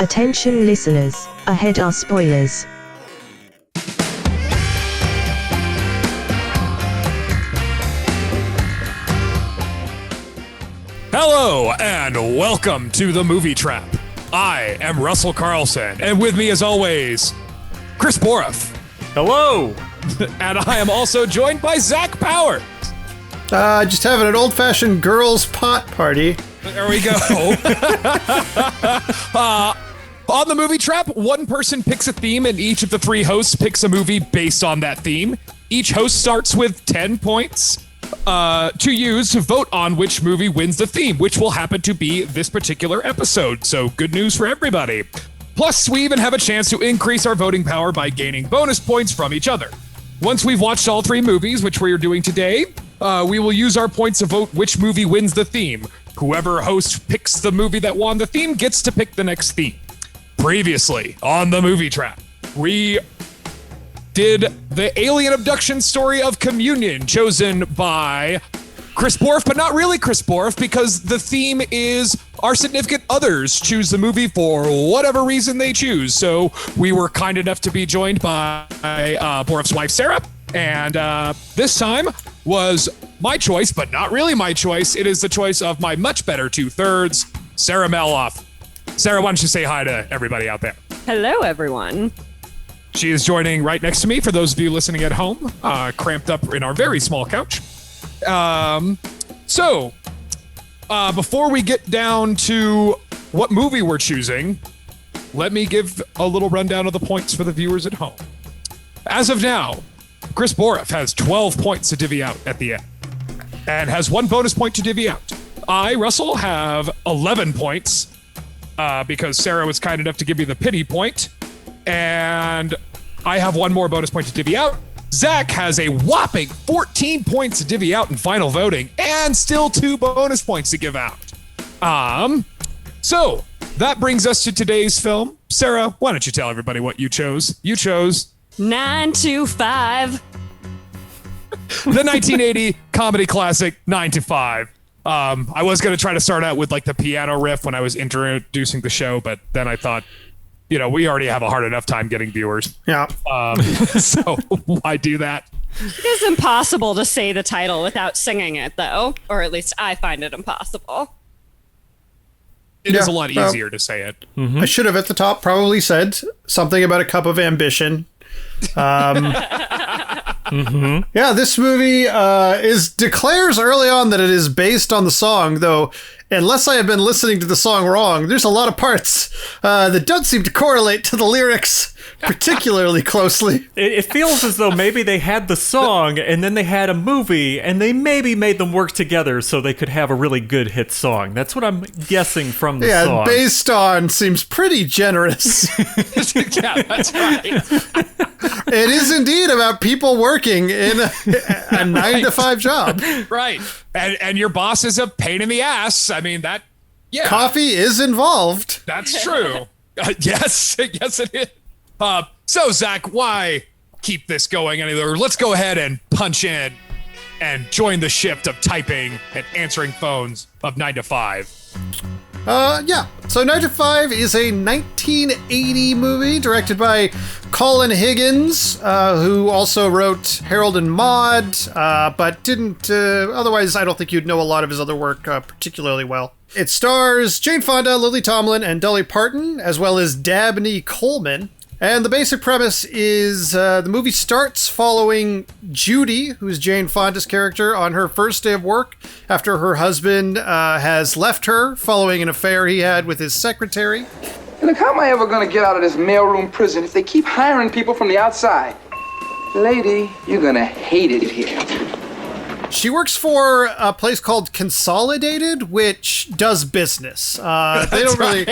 Attention listeners, ahead are spoilers. Hello, and welcome to the Movie Trap. I am Russell Carlson, and with me as always, Chris Boroff. Hello! And I am also joined by Zach Power. Just having an old-fashioned girls' pot party. There we go. On the Movie Trap, one person picks a theme, and each of the three hosts picks a movie based on that theme. Each host starts with 10 points to use to vote on which movie wins the theme, which will happen to be this particular episode. So good news for everybody. Plus, we even have a chance to increase our voting power by gaining bonus points from each other. Once we've watched all three movies, which we are doing today, we will use our points to vote which movie wins the theme. Whoever host picks the movie that won the theme gets to pick the next theme. Previously on the Movie Trap, we did the alien abduction story of Communion, chosen by Chris Boroff, but not really Chris Boroff, because the theme is our significant others choose the movie for whatever reason they choose. So we were kind enough to be joined by Boroff's wife, Sarah. And this time was my choice, but not really my choice. It is the choice of my much better two-thirds, Sarah Malouff. Sarah, why don't you say hi to everybody out there? Hello, everyone. She is joining right next to me, for those of you listening at home, cramped up in our very small couch. So, before we get down to what movie we're choosing, let me give a little rundown of the points for the viewers at home. As of now, Chris Boroff has 12 points to divvy out at the end, and has one bonus point to divvy out. I, Russell, have 11 points, because Sarah was kind enough to give me the pity point, and I have one more bonus point to divvy out. Zach has a whopping 14 points to divvy out in final voting, and still 2 bonus points to give out. So that brings us to today's film. Sarah, why don't you tell everybody what you chose? You chose 9 to 5. the 1980 comedy classic 9 to 5. I was going to try to start out with like the piano riff when I was introducing the show, but then I thought, we already have a hard enough time getting viewers. Yeah. So why do that? It is impossible to say the title without singing it, though. Or at least I find it impossible. It is a lot easier to say it. Mm-hmm. I should have at the top probably said something about a cup of ambition. Mm-hmm. Yeah, this movie declares early on that it is based on the song, though unless I have been listening to the song wrong, there's a lot of parts that don't seem to correlate to the lyrics particularly closely. It feels as though maybe they had the song and then they had a movie and they maybe made them work together so they could have a really good hit song. That's what I'm guessing from the song. Yeah, based on seems pretty generous. Yeah, that's right. It is indeed about people working in a 9-to-5 job. Right. And your boss is a pain in the ass. I mean, yeah. Coffee is involved. That's true. Yes, yes it is. So, Zach, why keep this going any longer? Let's go ahead and punch in and join the shift of typing and answering phones of 9 to 5. Yeah. So 9 to 5 is a 1980 movie directed by Colin Higgins, who also wrote Harold and Maude, but didn't, otherwise I don't think you'd know a lot of his other work particularly well. It stars Jane Fonda, Lily Tomlin, and Dolly Parton, as well as Dabney Coleman. And the basic premise is the movie starts following Judy, who's Jane Fonda's character, on her first day of work after her husband has left her following an affair he had with his secretary. Look, how am I ever going to get out of this mailroom prison if they keep hiring people from the outside? Lady, you're going to hate it here. She works for a place called Consolidated, which does business. They don't really.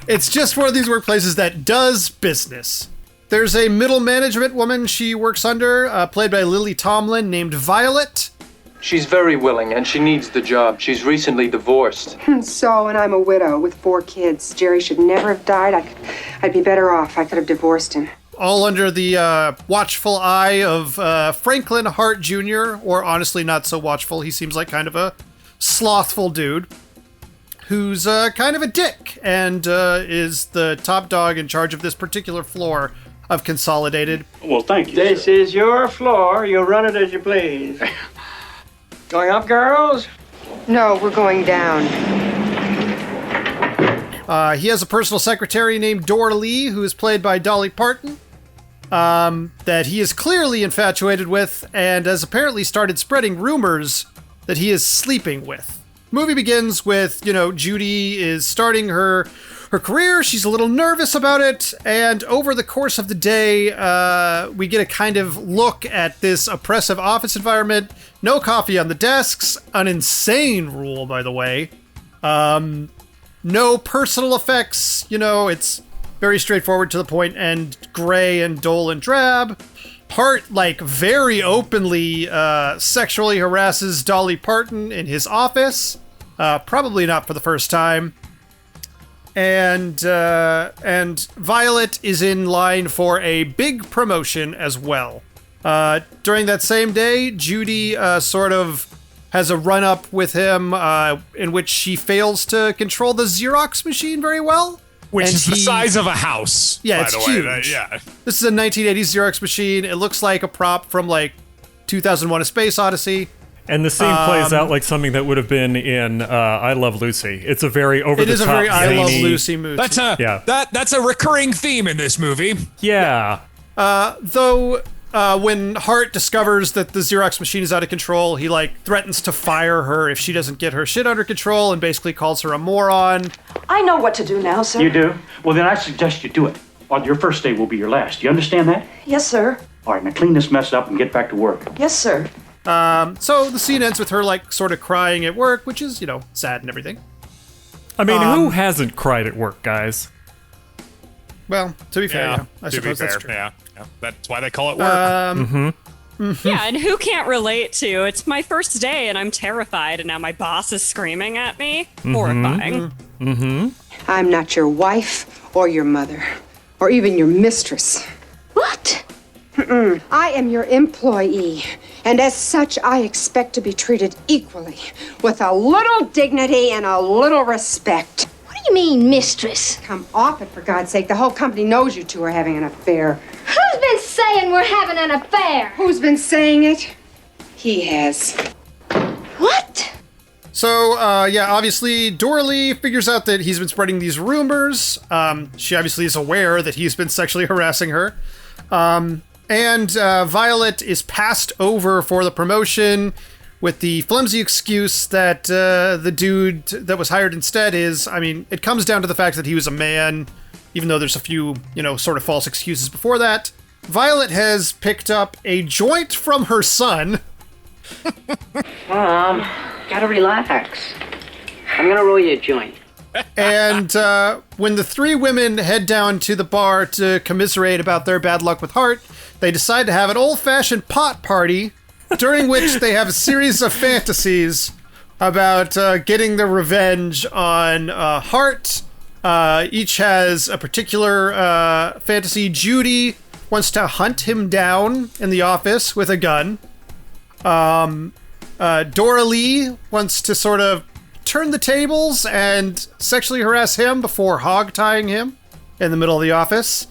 It's just one of these workplaces that does business. There's a middle management woman she works under, played by Lily Tomlin, named Violet. She's very willing, and she needs the job. She's recently divorced. And I'm a widow with 4 kids. Jerry should never have died. I'd be better off. I could have divorced him. All under the watchful eye of Franklin Hart Jr., or honestly not so watchful. He seems like kind of a slothful dude. who's kind of a dick and is the top dog in charge of this particular floor of Consolidated. Well, thank you. This is your floor. You'll run it as you please. Going up, girls? No, we're going down. He has a personal secretary named Dolly, who is played by Dolly Parton, that he is clearly infatuated with and has apparently started spreading rumors that he is sleeping with. Movie begins with, Judy is starting her career. She's a little nervous about it. And over the course of the day, we get a kind of look at this oppressive office environment. No coffee on the desks. An insane rule, by the way. No personal effects. It's very straightforward to the point and gray and dull and drab. Hart, very openly sexually harasses Dolly Parton in his office. Probably not for the first time. And Violet is in line for a big promotion as well. During that same day, Judy sort of has a run-up with him in which she fails to control the Xerox machine very well. Which is the size of a house. Yeah, by it's the way. huge. Yeah. This is a 1980s Xerox machine. It looks like a prop from 2001: A Space Odyssey. And the scene plays out like something that would have been in I Love Lucy. It's a very over the top. It is a very I Love Lucy movie. That's a recurring theme in this movie. Yeah. Though when Hart discovers that the Xerox machine is out of control, he threatens to fire her if she doesn't get her shit under control and basically calls her a moron. I know what to do now, sir. You do? Well, then I suggest you do it. Well, your first day will be your last. You understand that? Yes, sir. All right, now clean this mess up and get back to work. Yes, sir. So the scene ends with her sort of crying at work, which is, sad and everything. I mean, who hasn't cried at work, guys? Well, to be fair, I suppose that's true. Yeah. That's why they call it work. Yeah, and who can't relate to, it's my first day and I'm terrified and now my boss is screaming at me? Horrifying. I'm not your wife or your mother or even your mistress. What? I am your employee, and as such, I expect to be treated equally, with a little dignity and a little respect. What do you mean, mistress? Come off it, for God's sake. The whole company knows you two are having an affair. Who's been saying we're having an affair? Who's been saying it? He has. What? So, obviously, Dolly figures out that he's been spreading these rumors. She obviously is aware that he's been sexually harassing her. And Violet is passed over for the promotion with the flimsy excuse that the dude that was hired instead it comes down to the fact that he was a man, even though there's a few, sort of false excuses before that. Violet has picked up a joint from her son. Mom, gotta relax. I'm gonna roll you a joint. And when the three women head down to the bar to commiserate about their bad luck with Hart, they decide to have an old-fashioned pot party, during which they have a series of fantasies about getting their revenge on Hart. Each has a particular fantasy. Judy wants to hunt him down in the office with a gun. Dora Lee wants to sort of turn the tables and sexually harass him before hog-tying him in the middle of the office.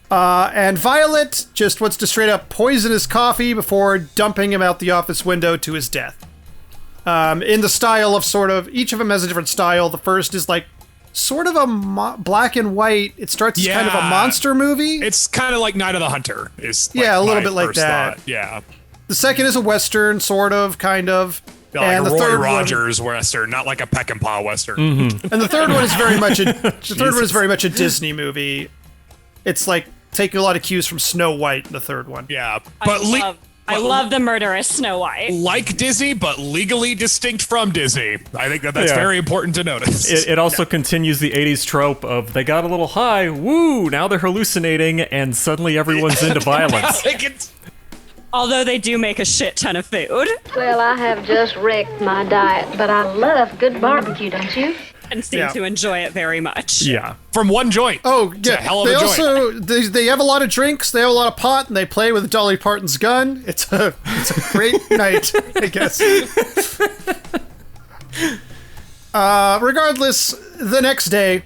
And Violet just wants to straight up poison his coffee before dumping him out the office window to his death. In the style of each of them has a different style. The first is sort of a black and white. It starts as kind of a monster movie. It's kind of like Night of the Hunter. A little bit like that. Thought. Yeah. The second is a western, sort of, kind of. Like and the Roy third Rogers western, not like a Peckinpah western. Mm-hmm. And the third one is very much a Disney movie. It's taking a lot of cues from Snow White in the third one. Yeah, but I love the murderous Snow White. Like Disney, but legally distinct from Disney. I think that's very important to notice. It also continues the 80s trope of they got a little high, woo, now they're hallucinating, and suddenly everyone's into violence. Although they do make a shit ton of food. Well, I have just wrecked my diet, but I love good barbecue, don't you? And seem to enjoy it very much. Yeah. From one joint. Oh, yeah. It's a hell of a joint. They have a lot of drinks, they have a lot of pot, and they play with Dolly Parton's gun. It's a great night, I guess. Regardless, the next day,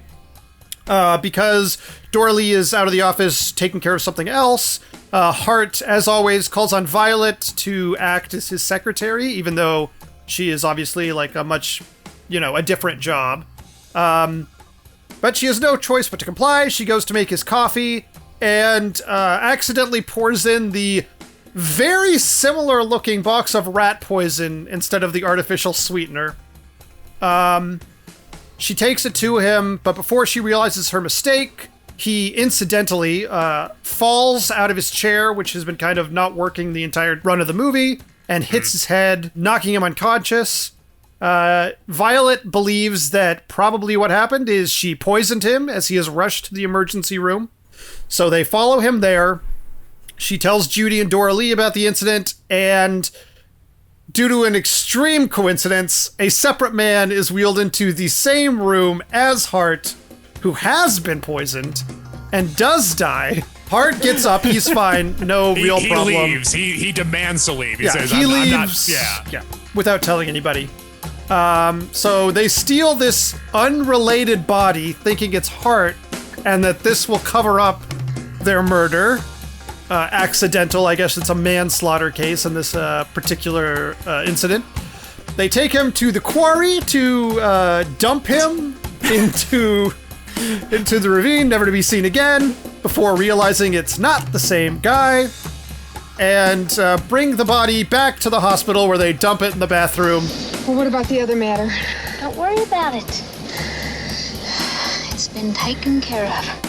because Dorley is out of the office taking care of something else, Hart, as always, calls on Violet to act as his secretary, even though she is obviously like a much, a different job. But she has no choice but to comply. She goes to make his coffee and accidentally pours in the very similar looking box of rat poison instead of the artificial sweetener. She takes it to him, but before she realizes her mistake, he incidentally falls out of his chair, which has been kind of not working the entire run of the movie, and hits his head, knocking him unconscious. Violet believes that probably what happened is she poisoned him as he is rushed to the emergency room. So they follow him there. She tells Judy and Dora Lee about the incident, and due to an extreme coincidence, a separate man is wheeled into the same room as Hart, who has been poisoned and does die. Hart gets up, he's fine, no real problem. He leaves. He demands to leave. He says, he leaves. I'm not, yeah, without telling anybody. So they steal this unrelated body, thinking it's Hart, and that this will cover up their murder. Accidental, I guess it's a manslaughter case in this particular incident. They take him to the quarry to dump him into the ravine, never to be seen again, before realizing it's not the same guy, and bring the body back to the hospital where they dump it in the bathroom. Well, what about the other matter? Don't worry about it. It's been taken care of.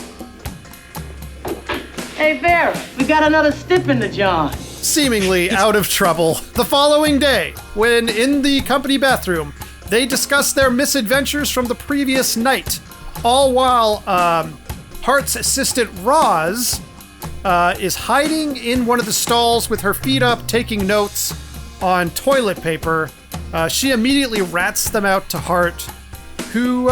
Hey, Vera, we got another stip in the jar. Seemingly out of trouble. The following day, when in the company bathroom, they discuss their misadventures from the previous night, all while Hart's assistant Roz is hiding in one of the stalls with her feet up, taking notes on toilet paper. She immediately rats them out to Hart, who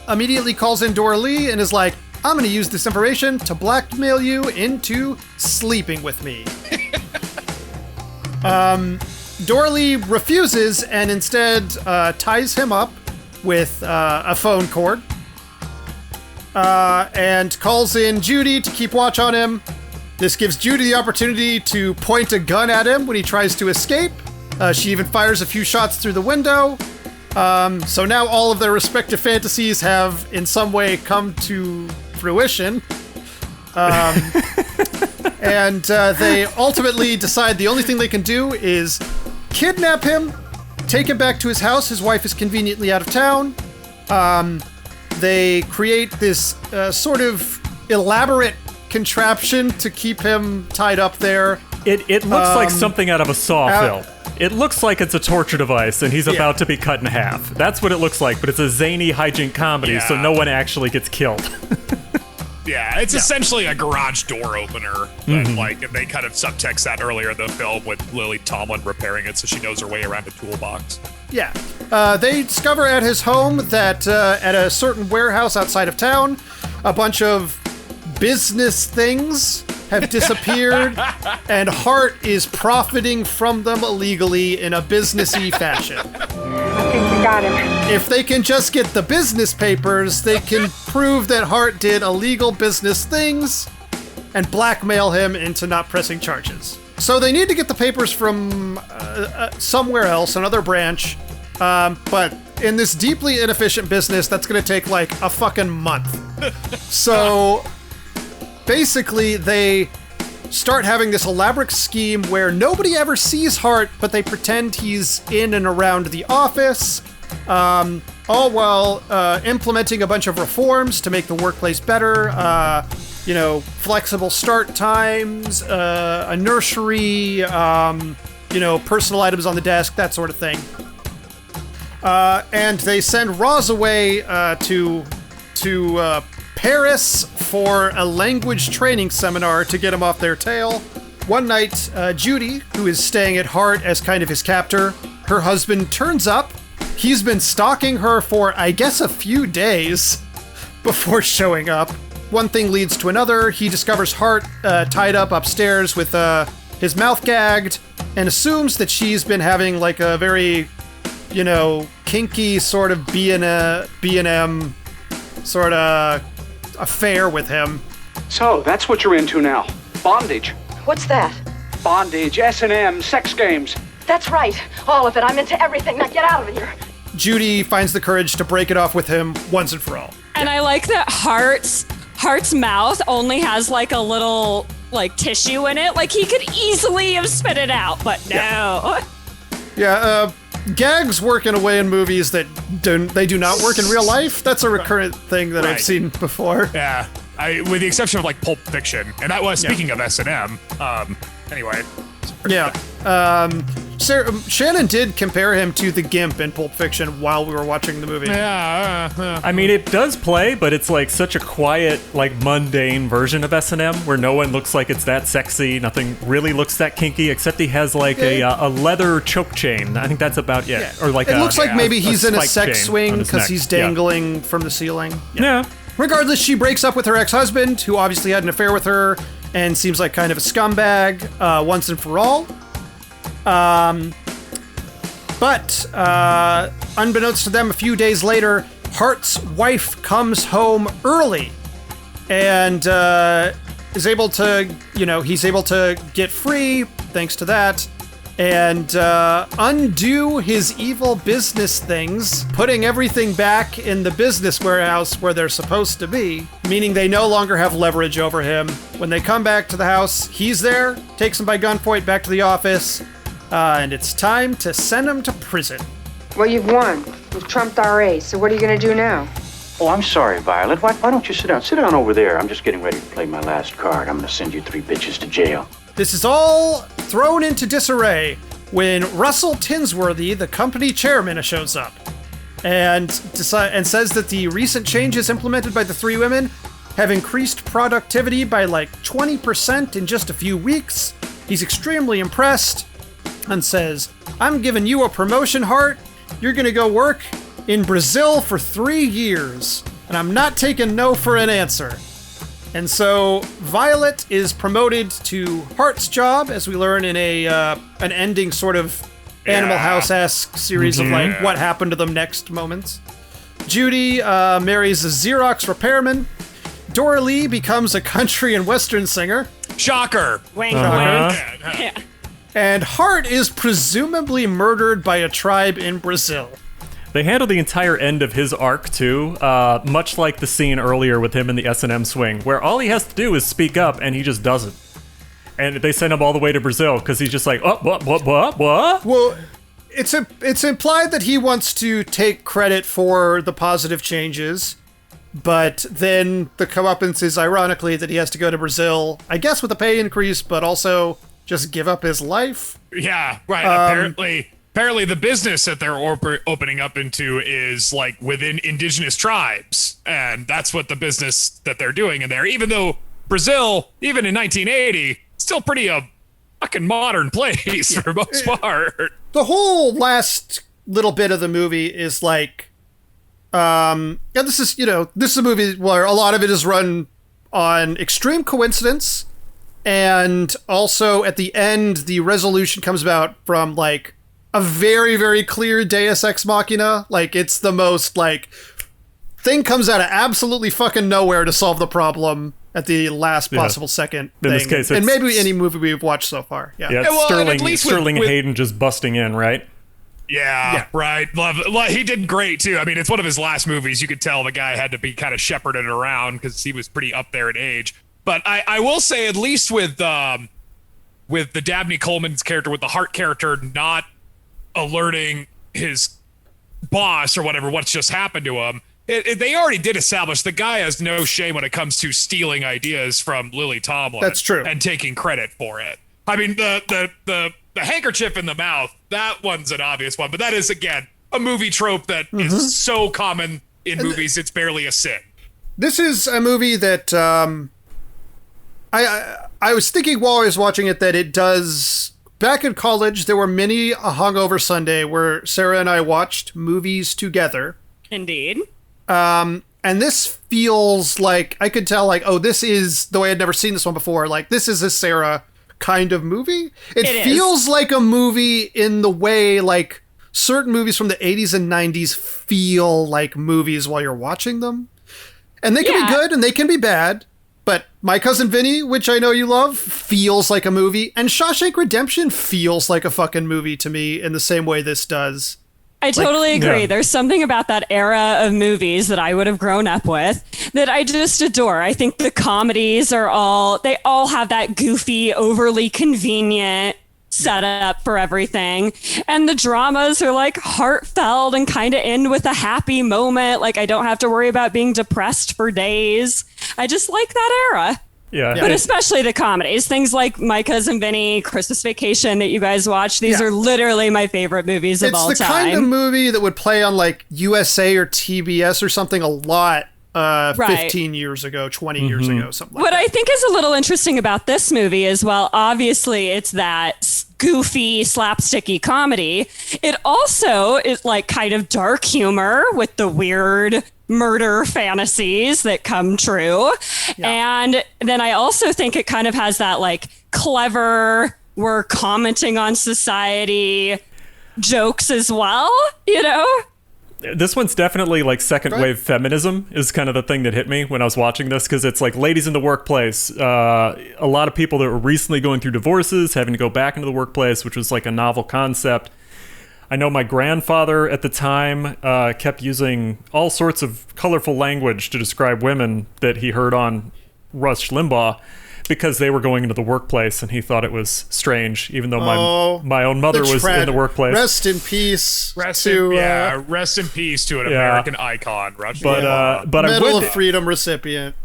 immediately calls in Dora Lee and is like, I'm going to use this information to blackmail you into sleeping with me. Dora Lee refuses and instead ties him up with a phone cord and calls in Judy to keep watch on him. This gives Judy the opportunity to point a gun at him when he tries to escape. She even fires a few shots through the window. So now all of their respective fantasies have in some way come to fruition. And they ultimately decide the only thing they can do is kidnap him, take him back to his house. His wife is conveniently out of town. They create this sort of elaborate contraption to keep him tied up there. It looks like something out of a Saw film. It looks like it's a torture device and he's about to be cut in half. That's what it looks like, but it's a zany hijink comedy, so no one actually gets killed. Yeah, it's essentially a garage door opener. But they kind of subtext that earlier in the film with Lily Tomlin repairing it so she knows her way around a toolbox. Yeah. They discover at his home that at a certain warehouse outside of town, a bunch of business things have disappeared, and Hart is profiting from them illegally in a businessy fashion. I think we got him. If they can just get the business papers, they can prove that Hart did illegal business things and blackmail him into not pressing charges. So they need to get the papers from somewhere else, another branch, but in this deeply inefficient business, that's going to take like a fucking month. So basically, they start having this elaborate scheme where nobody ever sees Hart, but they pretend he's in and around the office, all while implementing a bunch of reforms to make the workplace better, flexible start times, a nursery, personal items on the desk, that sort of thing. And they send Roz away to Paris for a language training seminar to get him off their tail. One night, Judy, who is staying at Hart as kind of his captor, her husband turns up. He's been stalking her for, I guess, a few days before showing up. One thing leads to another. He discovers Hart tied up upstairs with his mouth gagged and assumes that she's been having like a very, kinky sort of B&M sort of affair with him. So, that's what you're into now. Bondage. What's that? Bondage, S&M, sex games. That's right. All of it. I'm into everything. Now get out of here. Judy finds the courage to break it off with him once and for all. And I like that Hart's mouth only has like a little like tissue in it. Like he could easily have spit it out, but no. Yeah, gags work in a way in movies that do not work in real life. That's a recurrent thing that I've seen before. Yeah, with the exception of like Pulp Fiction, and that was speaking of S&M. Anyway. Yeah. Shannon did compare him to the Gimp in Pulp Fiction while we were watching the movie. Yeah. I mean, it does play, but it's like such a quiet, like mundane version of S&M where no one looks like it's that sexy. Nothing really looks that kinky, except he has like a leather choke chain. I think that's about it. Yeah. Or like it looks like maybe he's in a sex swing because he's neck. dangling from the ceiling. Yeah. Regardless, she breaks up with her ex-husband, who obviously had an affair with her and seems like kind of a scumbag once and for all. But unbeknownst to them, a few days later, Hart's wife comes home early and is able to, he's able to get free thanks to that and undo his evil business things, putting everything back in the business warehouse where they're supposed to be, meaning they no longer have leverage over him. When they come back to the house, he's there, takes them by gunpoint back to the office, and it's time to send him to prison. Well, you've won. You've trumped our ace, so what are you going to do now? Oh, I'm sorry, Violet. Why don't you sit down? Sit down over there. I'm just getting ready to play my last card. I'm going to send you 3 bitches to jail. This is all thrown into disarray when Russell Tinsworthy, the company chairman, shows up and says that the recent changes implemented by the 3 women have increased productivity by like 20% in just a few weeks. He's extremely impressed and says, "I'm giving you a promotion, Hart. You're going to go work in Brazil for 3 years, and I'm not taking no for an answer." And so Violet is promoted to Hart's job, as we learn in an ending sort of Animal House-esque series of like what happened to them next moments. Judy marries a Xerox repairman. Dora Lee becomes a country and western singer. Shocker. Wink, wink. Yeah. And Hart is presumably murdered by a tribe in Brazil. They handle the entire end of his arc, too, much like the scene earlier with him in the S&M swing, where all he has to do is speak up, and he just doesn't. And they send him all the way to Brazil, because he's just like, oh, what? Well, it's implied that he wants to take credit for the positive changes, but then the comeuppance is, ironically, that he has to go to Brazil, I guess with a pay increase, but also just give up his life. Yeah, right. Apparently the business that they're opening up into is like within indigenous tribes. And that's what the business that they're doing in there. Even though Brazil, even in 1980, still pretty a fucking modern place for the most part. The whole last little bit of the movie is like, this is a movie where a lot of it is run on extreme coincidence. And also at the end, the resolution comes about from like a very, very clear Deus Ex Machina. Like, it's the most, like, thing comes out of absolutely fucking nowhere to solve the problem at the last possible second in thing. this case, and maybe any movie we've watched so far. Yeah, it's Sterling Hayden just busting in, right? Yeah, right. He did great, too. I mean, it's one of his last movies. You could tell the guy had to be kind of shepherded around because he was pretty up there in age. But I will say, at least with the Dabney Coleman's character, with the Hart character not alerting his boss or whatever what's just happened to him, they already did establish the guy has no shame when it comes to stealing ideas from Lily Tomlin. That's true. And taking credit for it. I mean, the handkerchief in the mouth, that one's an obvious one, but that is, again, a movie trope that is so common in movies, it's barely a sin. This is a movie that I was thinking while I was watching it that it does. Back in college, there were many a hungover Sunday where Sarah and I watched movies together. Indeed. And this feels like, I could tell, like, oh, this is, though I had never seen this one before, like, this is a Sarah kind of movie. It feels like a movie in the way, like, certain movies from the 80s and 90s feel like movies while you're watching them. And they can be good and they can be bad. But My Cousin Vinny, which I know you love, feels like a movie. And Shawshank Redemption feels like a fucking movie to me in the same way this does. I totally agree. Yeah. There's something about that era of movies that I would have grown up with that I just adore. I think the comedies they all have that goofy, overly convenient setup for everything. And the dramas are like heartfelt and kind of end with a happy moment. Like I don't have to worry about being depressed for days. I just like that era. Yeah. But especially the comedies, things like My Cousin Vinny, Christmas Vacation that you guys watch. These are literally my favorite movies of all time. It's the kind of movie that would play on like USA or TBS or something a lot 15 years ago, 20 years ago, something like what that. I think is a little interesting about this movie is, well, obviously it's that goofy, slapsticky comedy. It also is like kind of dark humor with the weird murder fantasies that come true. Yeah. And then I also think it kind of has that like clever, we're commenting on society jokes as well, you know? This one's definitely like second wave feminism is kind of the thing that hit me when I was watching this, because it's like ladies in the workplace. A lot of people that were recently going through divorces, having to go back into the workplace, which was like a novel concept. I know my grandfather at the time kept using all sorts of colorful language to describe women that he heard on Rush Limbaugh because they were going into the workplace, and he thought it was strange, even though my own mother was in the workplace. Rest in peace. Rest in peace to an American icon, Rush Limbaugh. But Medal of Freedom recipient.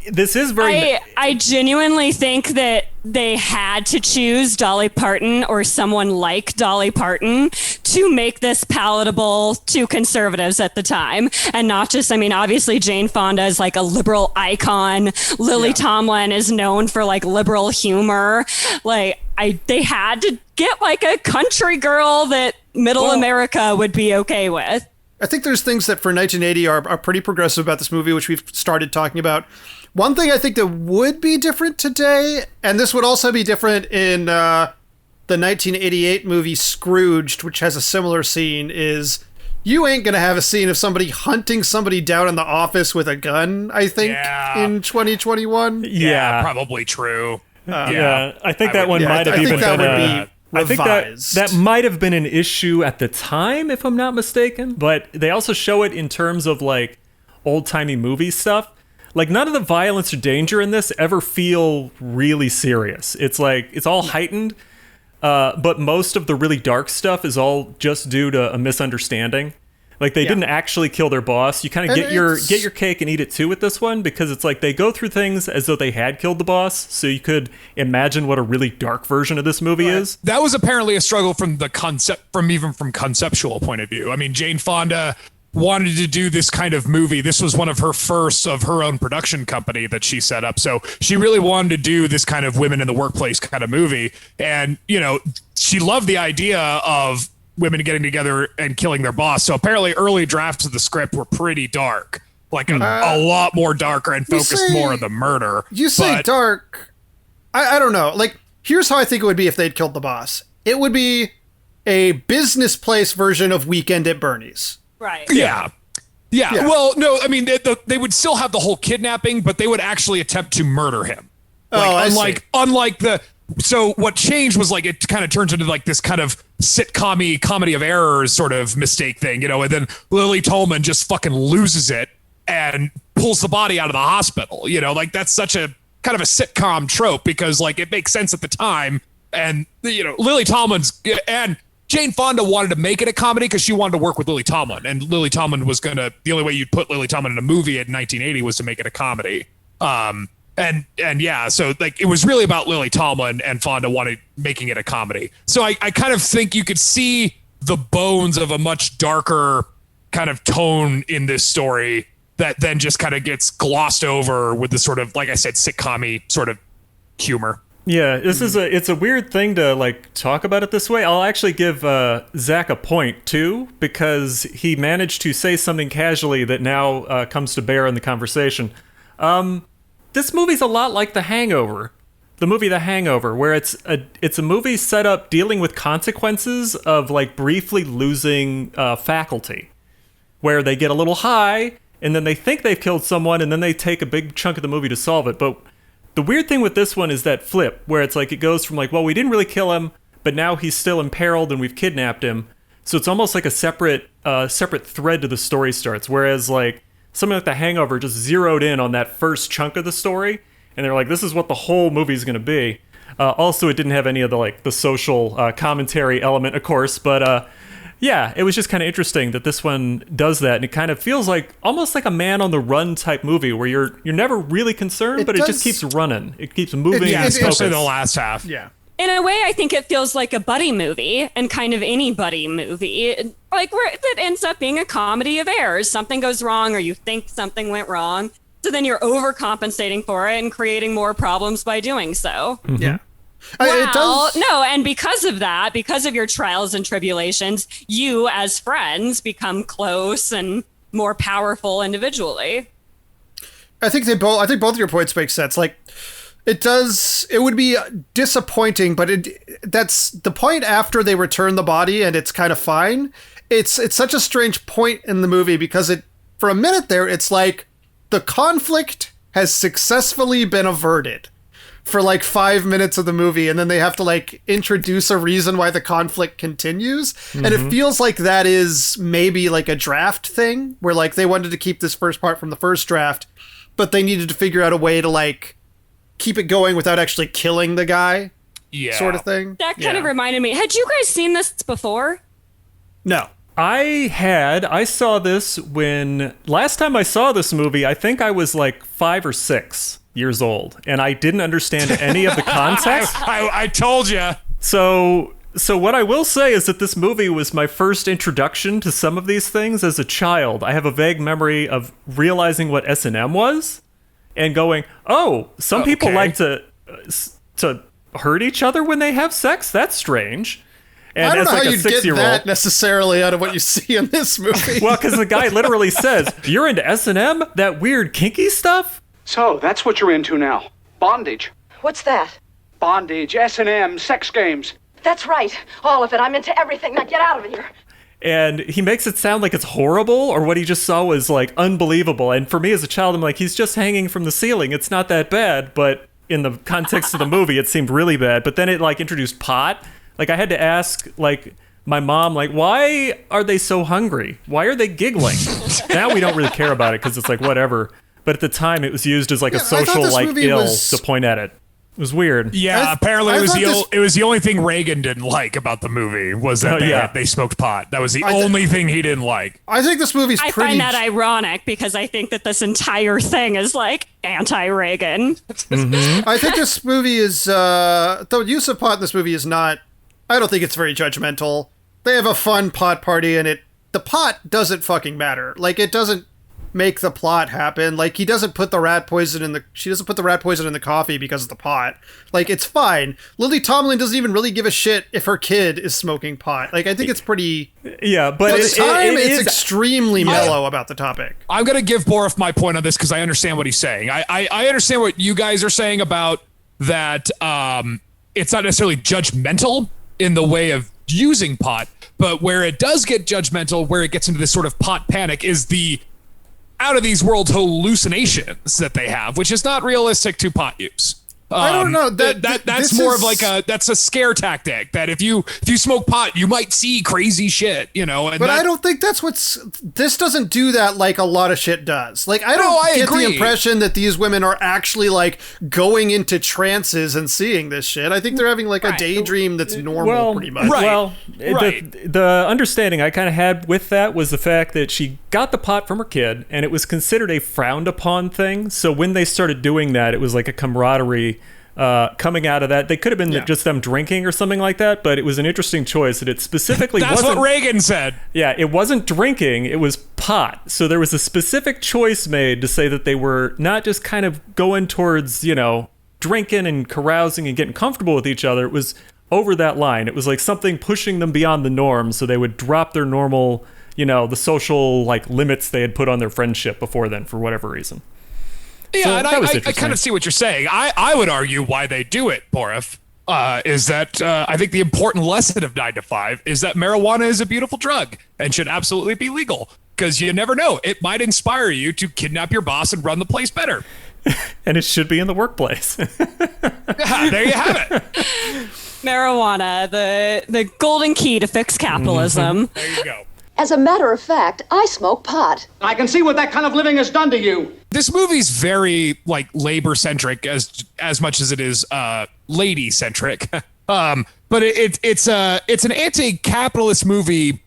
This is very... I genuinely think that they had to choose Dolly Parton or someone like Dolly Parton to make this palatable to conservatives at the time. And not just, I mean, obviously Jane Fonda is like a liberal icon. Lily Tomlin is known for like liberal humor. Like they had to get like a country girl that middle America would be okay with. I think there's things that for 1980 are pretty progressive about this movie, which we've started talking about. One thing I think that would be different today, and this would also be different in the 1988 movie Scrooged, which has a similar scene, is you ain't going to have a scene of somebody hunting somebody down in the office with a gun, I think, in 2021. Yeah, probably true. I think that one might have even been... I think that might have been an issue at the time, if I'm not mistaken. But they also show it in terms of like old-timey movie stuff. Like none of the violence or danger in this ever feel really serious. It's like it's all heightened, but most of the really dark stuff is all just due to a misunderstanding. Like they didn't actually kill their boss. You kind of get your cake and eat it too with this one, because it's like they go through things as though they had killed the boss. So you could imagine what a really dark version of this movie is. That was apparently a struggle from the from conceptual point of view. I mean, Jane Fonda wanted to do this kind of movie. This was one of her first of her own production company that she set up. So she really wanted to do this kind of women in the workplace kind of movie. And, you know, she loved the idea of women getting together and killing their boss. So apparently early drafts of the script were pretty dark, like a lot more darker and focused more on the murder. You say dark. I don't know. Like, here's how I think it would be if they'd killed the boss. It would be a business place version of Weekend at Bernie's. Right. Yeah. Well, no, I mean, they would still have the whole kidnapping, but they would actually attempt to murder him. Like, unlike so what changed was like it kind of turns into like this kind of sitcom-y comedy of errors sort of mistake thing, you know, and then Lily Tomlin just fucking loses it and pulls the body out of the hospital, you know, like that's such a kind of a sitcom trope because like it makes sense at the time. And, you know, Lily Tomlin's and Jane Fonda wanted to make it a comedy because she wanted to work with Lily Tomlin, and Lily Tomlin was the only way you'd put Lily Tomlin in a movie in 1980 was to make it a comedy. And yeah, so like it was really about Lily Tomlin, and Fonda wanted making it a comedy. So I kind of think you could see the bones of a much darker kind of tone in this story that then just kind of gets glossed over with the sort of, like I said, sitcom-y sort of humor. Yeah, it's a weird thing to like talk about it this way. I'll actually give Zach a point too, because he managed to say something casually that now comes to bear in the conversation. This movie's a lot like The Hangover, the movie The Hangover, where it's a movie set up dealing with consequences of like briefly losing faculty, where they get a little high and then they think they've killed someone and then they take a big chunk of the movie to solve it. But the weird thing with this one is that flip, where it's like it goes from like, well, we didn't really kill him, but now he's still imperiled and we've kidnapped him. So it's almost like a separate thread to the story starts. Whereas like something like The Hangover just zeroed in on that first chunk of the story, and they're like, this is what the whole movie's going to be. Also, it didn't have any of the social commentary element, of course, but yeah, it was just kind of interesting that this one does that, and it kind of feels like almost like a Man on the Run type movie where you're never really concerned, but it just keeps running. It keeps moving. Yeah, especially the last half. Yeah. In a way, I think it feels like a buddy movie, and kind of any buddy movie, like where it ends up being a comedy of errors. Something goes wrong, or you think something went wrong, so then you're overcompensating for it and creating more problems by doing so. Mm-hmm. Yeah. No, and because of that, because of your trials and tribulations, you as friends become close and more powerful individually. I think both of your points make sense. Like, it would be disappointing, but that's the point after they return the body and it's kind of fine. It's such a strange point in the movie because for a minute there, it's like the conflict has successfully been averted for like 5 minutes of the movie, and then they have to like introduce a reason why the conflict continues. Mm-hmm. And it feels like that is maybe like a draft thing where like they wanted to keep this first part from the first draft, but they needed to figure out a way to like keep it going without actually killing the guy. Yeah. Sort of thing. That kind of reminded me. Had you guys seen this before? No. I saw this last time I saw this movie, I think I was like 5 or 6 years old, and I didn't understand any of the context. I told you. So what I will say is that this movie was my first introduction to some of these things as a child. I have a vague memory of realizing what S&M was and going, oh, some people like to hurt each other when they have sex? That's strange. And I don't know like how you'd get that necessarily out of what you see in this movie. Well, because the guy literally says, you're into S&M? That weird kinky stuff? So, that's what you're into now. Bondage. What's that? Bondage, S&M, sex games. That's right. All of it. I'm into everything. Now get out of here. And he makes it sound like it's horrible, or what he just saw was like unbelievable. And for me as a child, I'm like, he's just hanging from the ceiling. It's not that bad. But in the context of the movie, it seemed really bad. But then it like introduced pot. Like I had to ask like my mom, like, why are they so hungry? Why are they giggling? Now we don't really care about it because it's like whatever. But at the time, it was used as like a social like ill to point at it. It was weird. Yeah, apparently it was the only thing Reagan didn't like about the movie was that they smoked pot. That was the only thing he didn't like. I think this movie's I find that ironic because I think that this entire thing is like anti-Reagan. Mm-hmm. I think this movie is the use of pot in this movie is not. I don't think it's very judgmental. They have a fun pot party, and the pot doesn't fucking matter. Like, it doesn't make the plot happen. Like, she doesn't put the rat poison in the coffee because of the pot. Like, it's fine. Lily Tomlin doesn't even really give a shit if her kid is smoking pot. Like, I think it's pretty. Yeah, but it's extremely mellow about the topic. I'm gonna give Boroff my point on this because I understand what he's saying. I understand what you guys are saying about that. It's not necessarily judgmental in the way of using pot, but where it does get judgmental, where it gets into this sort of pot panic, is the out of these world hallucinations that they have, which is not realistic to pot use. I don't know. That's more of like that's a scare tactic that if you smoke pot, you might see crazy shit, you know. And but I don't think that's this doesn't do that like a lot of shit does. Like I don't get the impression that these women are actually like going into trances and seeing this shit. I think they're having like a daydream that's normal, pretty much. The understanding I kind of had with that was the fact that she got the pot from her kid, and it was considered a frowned upon thing. So when they started doing that, it was like a camaraderie. Coming out of that, they could have been just them drinking or something like that, but it was an interesting choice that it specifically That's wasn't. what Reagan said. Yeah, it wasn't drinking, it was pot. So there was a specific choice made to say that they were not just kind of going towards, you know, drinking and carousing and getting comfortable with each other. It was over that line. It was like something pushing them beyond the norm, so they would drop their normal, you know, the social like limits they had put on their friendship before then for whatever reason. Yeah, So and that was I interesting. kind of see what you're saying. I would argue why they do it, Borif, is that I think the important lesson of 9 to 5 is that marijuana is a beautiful drug and should absolutely be legal, because you never know. It might inspire you to kidnap your boss and run the place better. And it should be in the workplace. There you have it. Marijuana, the golden key to fix capitalism. There you go. As a matter of fact, I smoke pot. I can see what that kind of living has done to you. This movie's very like labor centric as much as it is lady centric. But it's an anti-capitalist movie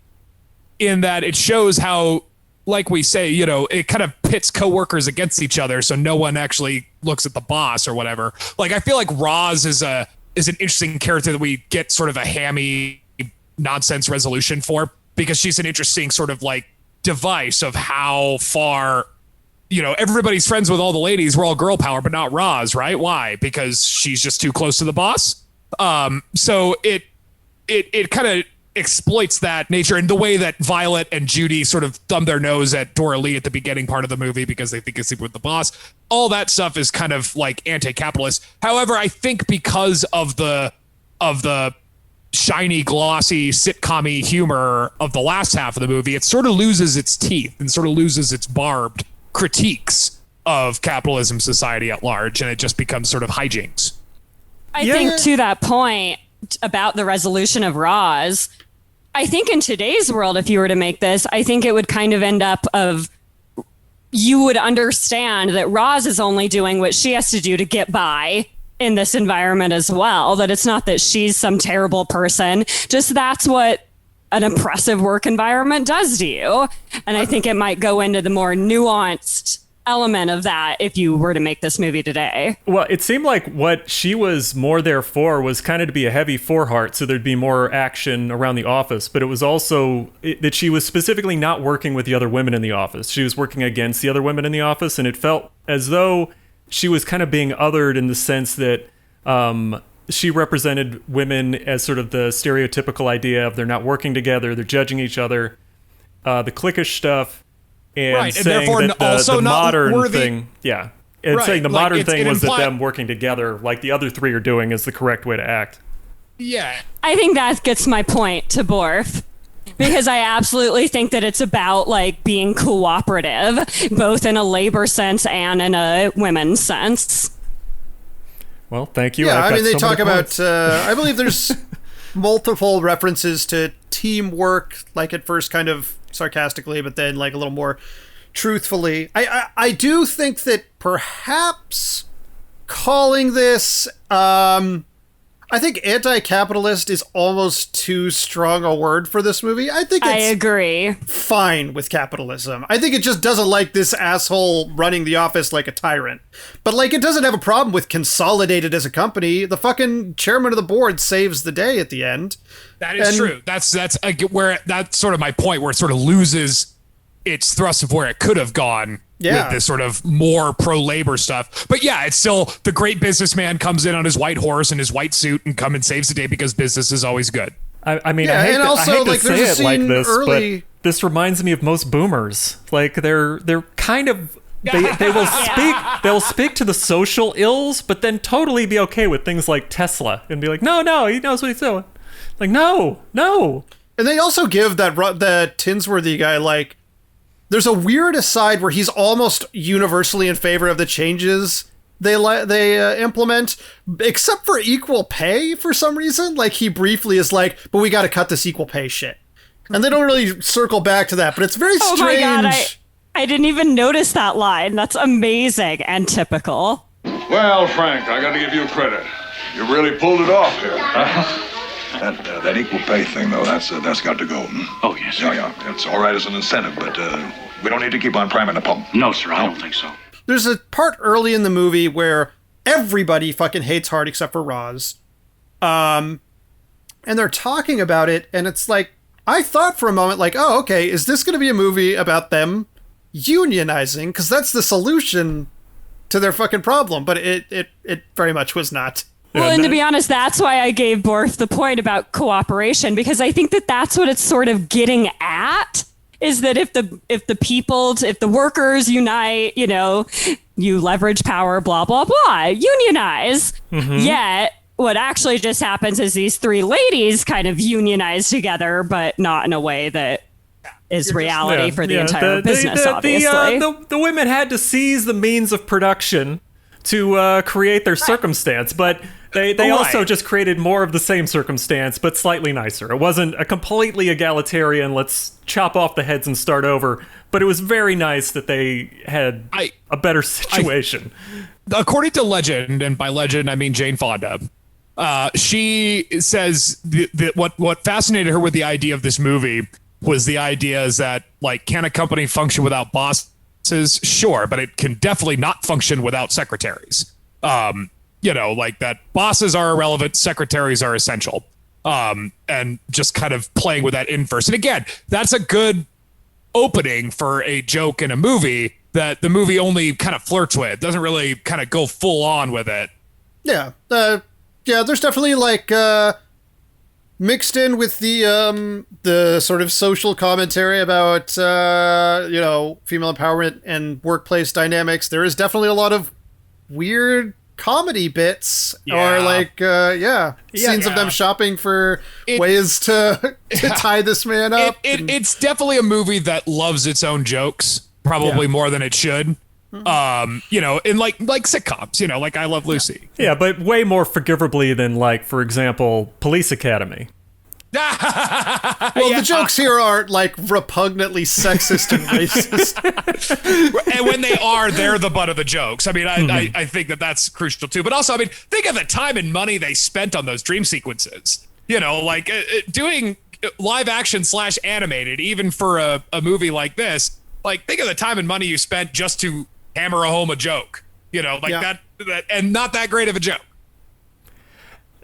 in that it shows how, like we say, you know, it kind of pits coworkers against each other, so no one actually looks at the boss or whatever. Like, I feel like Roz is an interesting character that we get sort of a hammy nonsense resolution for, because she's an interesting sort of like device of how far, you know, everybody's friends with all the ladies. We're all girl power, but not Roz, right? Why? Because she's just too close to the boss. So it kind of exploits that nature, and the way that Violet and Judy sort of thumb their nose at Dora Lee at the beginning part of the movie because they think it's sleeping with the boss. All that stuff is kind of like anti-capitalist. However, I think because of the shiny, glossy, sitcom-y humor of the last half of the movie, it sort of loses its teeth and sort of loses its barbed critiques of capitalism society at large, and it just becomes sort of hijinks. I think to that point about the resolution of Roz, I think in today's world, if you were to make this, I think it would kind of end up of, you would understand that Roz is only doing what she has to do to get by in this environment as well, that it's not that she's some terrible person, just that's what an oppressive work environment does to you. And I think it might go into the more nuanced element of that if you were to make this movie today. Well, it seemed like what she was more there for was kind of to be a heavy foreheart, so there'd be more action around the office, but it was also that she was specifically not working with the other women in the office. She was working against the other women in the office, and it felt as though she was kind of being othered in the sense that she represented women as sort of the stereotypical idea of they're not working together, they're judging each other, the cliquish stuff, and right, and saying therefore that also the not modern worthy. thing, yeah, and Right, saying the like, modern it's- thing it was that imply- them working together, like the other three are doing, is the correct way to act. Yeah. I think that gets my point to Borf, because I absolutely think that it's about like being cooperative, both in a labor sense and in a women's sense. Well, thank you. Yeah, I've I got mean, they so talk many about, points. I believe there's multiple references to teamwork, like at first kind of sarcastically, but then like a little more truthfully. I do think that perhaps calling this, I think anti-capitalist is almost too strong a word for this movie. I think I it's agree. fine with capitalism. I think it just doesn't like this asshole running the office like a tyrant. But like, it doesn't have a problem with Consolidated as a company. The fucking chairman of the board saves the day at the end. That is true. That's where that's sort of my point, where it sort of loses its thrust of where it could have gone with this sort of more pro-labor stuff. But yeah, it's still the great businessman comes in on his white horse and his white suit and come and saves the day because business is always good. I mean, Yeah, I hate, and also, I hate like, to there's say a it like scene this, early- but this reminds me of most boomers. Like they're kind of they will speak to the social ills, but then totally be okay with things like Tesla and be like, no, he knows what he's doing. Like, no. And they also give that the Tinsworthy guy, like, there's a weird aside where he's almost universally in favor of the changes they implement, except for equal pay for some reason. Like, he briefly is like, but we got to cut this equal pay shit. And they don't really circle back to that, but it's very strange. Oh my God, I didn't even notice that line. That's amazing and typical. Well, Frank, I got to give you credit. You really pulled it off here. That equal pay thing, though, that's got to go. Oh, yes, sir. Yeah. It's all right as an incentive, but we don't need to keep on priming the pump. No, sir, I don't think so. There's a part early in the movie where everybody fucking hates Hart except for Roz. And they're talking about it, and it's like, I thought for a moment, like, oh, okay, is this going to be a movie about them unionizing? Because that's the solution to their fucking problem. But it very much was not. Well, and to be honest, that's why I gave Borf the point about cooperation, because I think that that's what it's sort of getting at, is that if the workers unite, you know, you leverage power, blah, blah, blah, unionize. Yet what actually just happens is these three ladies kind of unionize together, but not in a way that is reality for the entire business, obviously. The women had to seize the means of production to create their circumstance, but they also just created more of the same circumstance, but slightly nicer. It wasn't a completely egalitarian, let's chop off the heads and start over, but it was very nice that they had a better situation. According to legend, and by legend I mean Jane Fonda, she says that what fascinated her with the idea of this movie was the idea is that, like, can a company function without bosses? Sure, but it can definitely not function without secretaries. Like that bosses are irrelevant, secretaries are essential. And just kind of playing with that inverse. And again, that's a good opening for a joke in a movie that the movie only kind of flirts with, doesn't really kind of go full on with it. Yeah. There's definitely like mixed in with the sort of social commentary about female empowerment and workplace dynamics. There is definitely a lot of weird comedy bits or scenes of them shopping for ways to tie this man up. It's definitely a movie that loves its own jokes, probably more than it should. In like sitcoms, like I Love Lucy. Yeah, but way more forgivably than, like, for example, Police Academy. Well, the jokes here aren't like repugnantly sexist and racist. And when they are, they're the butt of the jokes. I mean, I think that's crucial too. But also, I mean, think of the time and money they spent on those dream sequences. Like doing live action / animated, even for a movie like this. Like, think of the time and money you spent just to hammer home a joke. That and not that great of a joke.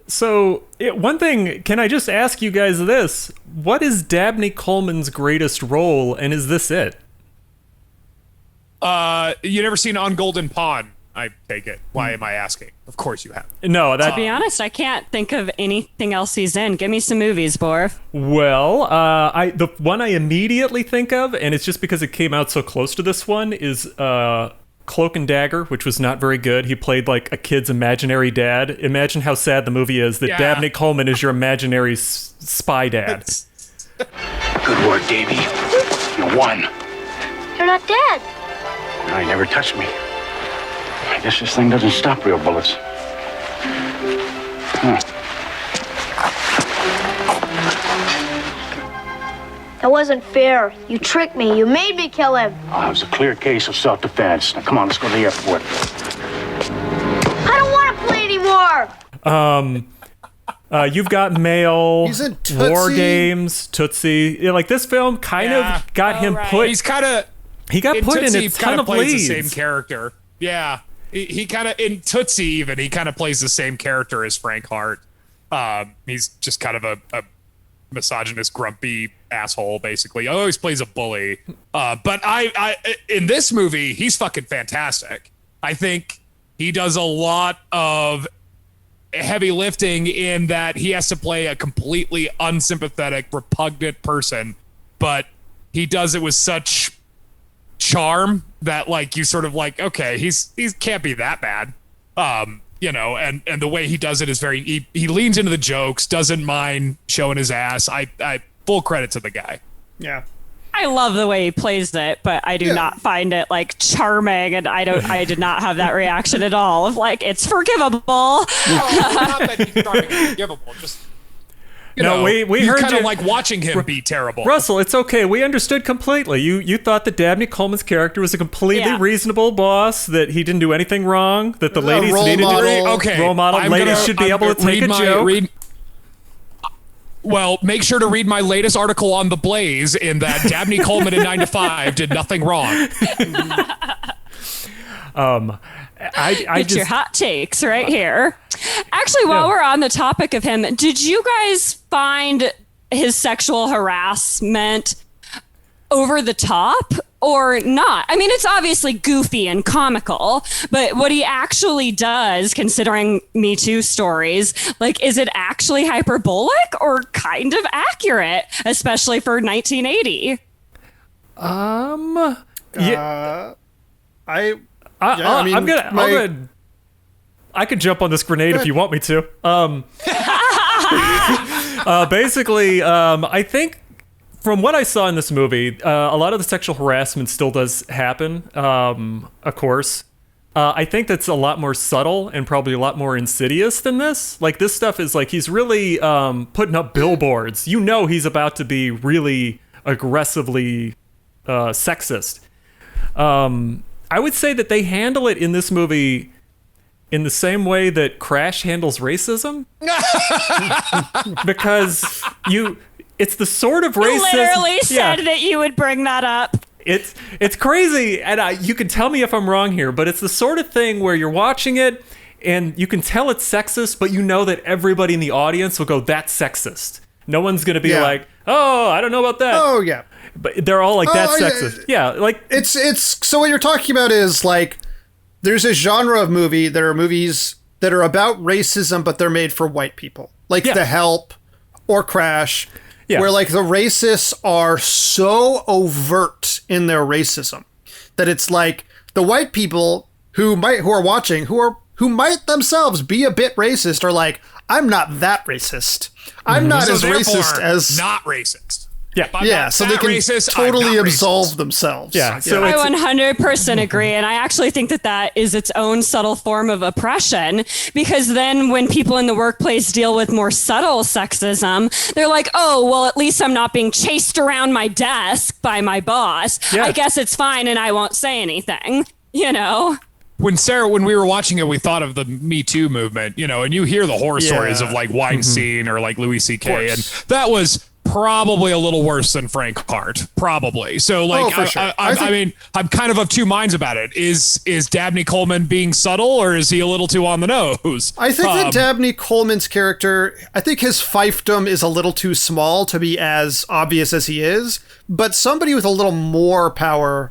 So, one thing, can I just ask you guys this? What is Dabney Coleman's greatest role, and is this it? You never seen On Golden Pond, I take it. Why am I asking? Of course you have. No, to be honest, I can't think of anything else he's in. Give me some movies, Borf. Well, the one I immediately think of, and it's just because it came out so close to this one, is Cloak and Dagger, which was not very good. He played like a kid's imaginary dad. Imagine how sad the movie is that Dabney Coleman is your imaginary spy dad. Good work, Davey. You won. You're not dead. No, he never touched me. I guess this thing doesn't stop real bullets. That wasn't fair. You tricked me. You made me kill him. Oh, it was a clear case of self-defense. Now, come on, let's go to the airport. I don't want to play anymore. You've got Mail, He's in Tootsie. War Games, Tootsie. Yeah, like, this film kind of got him put. He's kind of. He got put Tootsie, in a ton of plays leads. the same character. Yeah, he kind of in Tootsie even he kind of plays the same character as Frank Hart. He's just kind of a misogynist, grumpy asshole, basically. He always plays a bully. But I in this movie, he's fucking fantastic. I think he does a lot of heavy lifting in that he has to play a completely unsympathetic, repugnant person, but he does it with such charm that, like, you sort of like, okay, he can't be that bad. And the way he does it is very, he leans into the jokes, doesn't mind showing his ass. I full credit to the guy. Yeah. I love the way he plays it, but I do not find it like charming, and I did not have that reaction at all of like, it's forgivable. Not that he's trying to be forgivable, just we heard kind of like watching him be terrible. Russell, it's okay. We understood completely. You thought that Dabney Coleman's character was a completely reasonable boss, that he didn't do anything wrong, that the ladies needed to role model. Ladies should be able to take a joke. Well, make sure to read my latest article on The Blaze in that Dabney Coleman in 9 to 5 did nothing wrong. Get your hot takes right here. Actually, while we're on the topic of him, did you guys find his sexual harassment over the top or not? I mean, it's obviously goofy and comical, but what he actually does, considering Me Too stories, like, is it actually hyperbolic or kind of accurate, especially for 1980? I could jump on this grenade if you want me to. Basically, I think from what I saw in this movie, a lot of the sexual harassment still does happen, of course. I think that's a lot more subtle and probably a lot more insidious than this. Like, this stuff is like, he's really putting up billboards. You know he's about to be really aggressively sexist. I would say that they handle it in this movie in the same way that Crash handles racism. Because it's the sort of racism... You literally said that you would bring that up. It's crazy, and you can tell me if I'm wrong here, but it's the sort of thing where you're watching it, and you can tell it's sexist, but you know that everybody in the audience will go, that's sexist. No one's going to be like, oh, I don't know about that. Oh, yeah. But they're all like, that's sexist. Yeah, like... It's so what you're talking about is, like, there's a genre of movie that are movies that are about racism, but they're made for white people. Like The Help or Crash... Yeah. Where like the racists are so overt in their racism that it's like the white people who are watching who might themselves be a bit racist are like, I'm not that racist. I'm not as racist as not racist. Yeah, so they can totally absolve themselves. Yeah, so I 100% agree, and I actually think that is its own subtle form of oppression, because then when people in the workplace deal with more subtle sexism, they're like, oh, well, at least I'm not being chased around my desk by my boss. Yeah. I guess it's fine, and I won't say anything, you know? When we were watching it, we thought of the Me Too movement, you know, and you hear the horror stories of like Weinstein or like Louis C.K., and that was probably a little worse than Frank Hart, probably. So, like, I mean, I'm kind of two minds about it. Is Dabney Coleman being subtle, or is he a little too on the nose? I think that Dabney Coleman's character, I think his fiefdom is a little too small to be as obvious as he is, but somebody with a little more power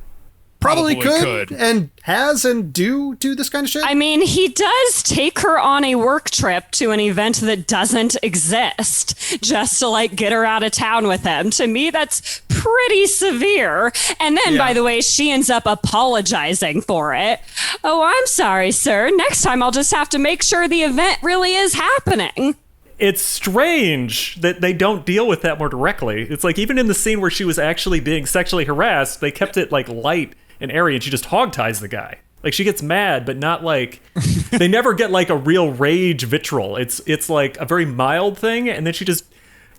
probably could and has and do this kind of shit. I mean, he does take her on a work trip to an event that doesn't exist just to like get her out of town with him. To me, that's pretty severe. And then, by the way, she ends up apologizing for it. Oh, I'm sorry, sir. Next time I'll just have to make sure the event really is happening. It's strange that they don't deal with that more directly. It's like, even in the scene where she was actually being sexually harassed, they kept it like light and airy, and she just hogties the guy. Like, she gets mad, but not like... They never get like a real rage vitriol. It's like a very mild thing, and then she just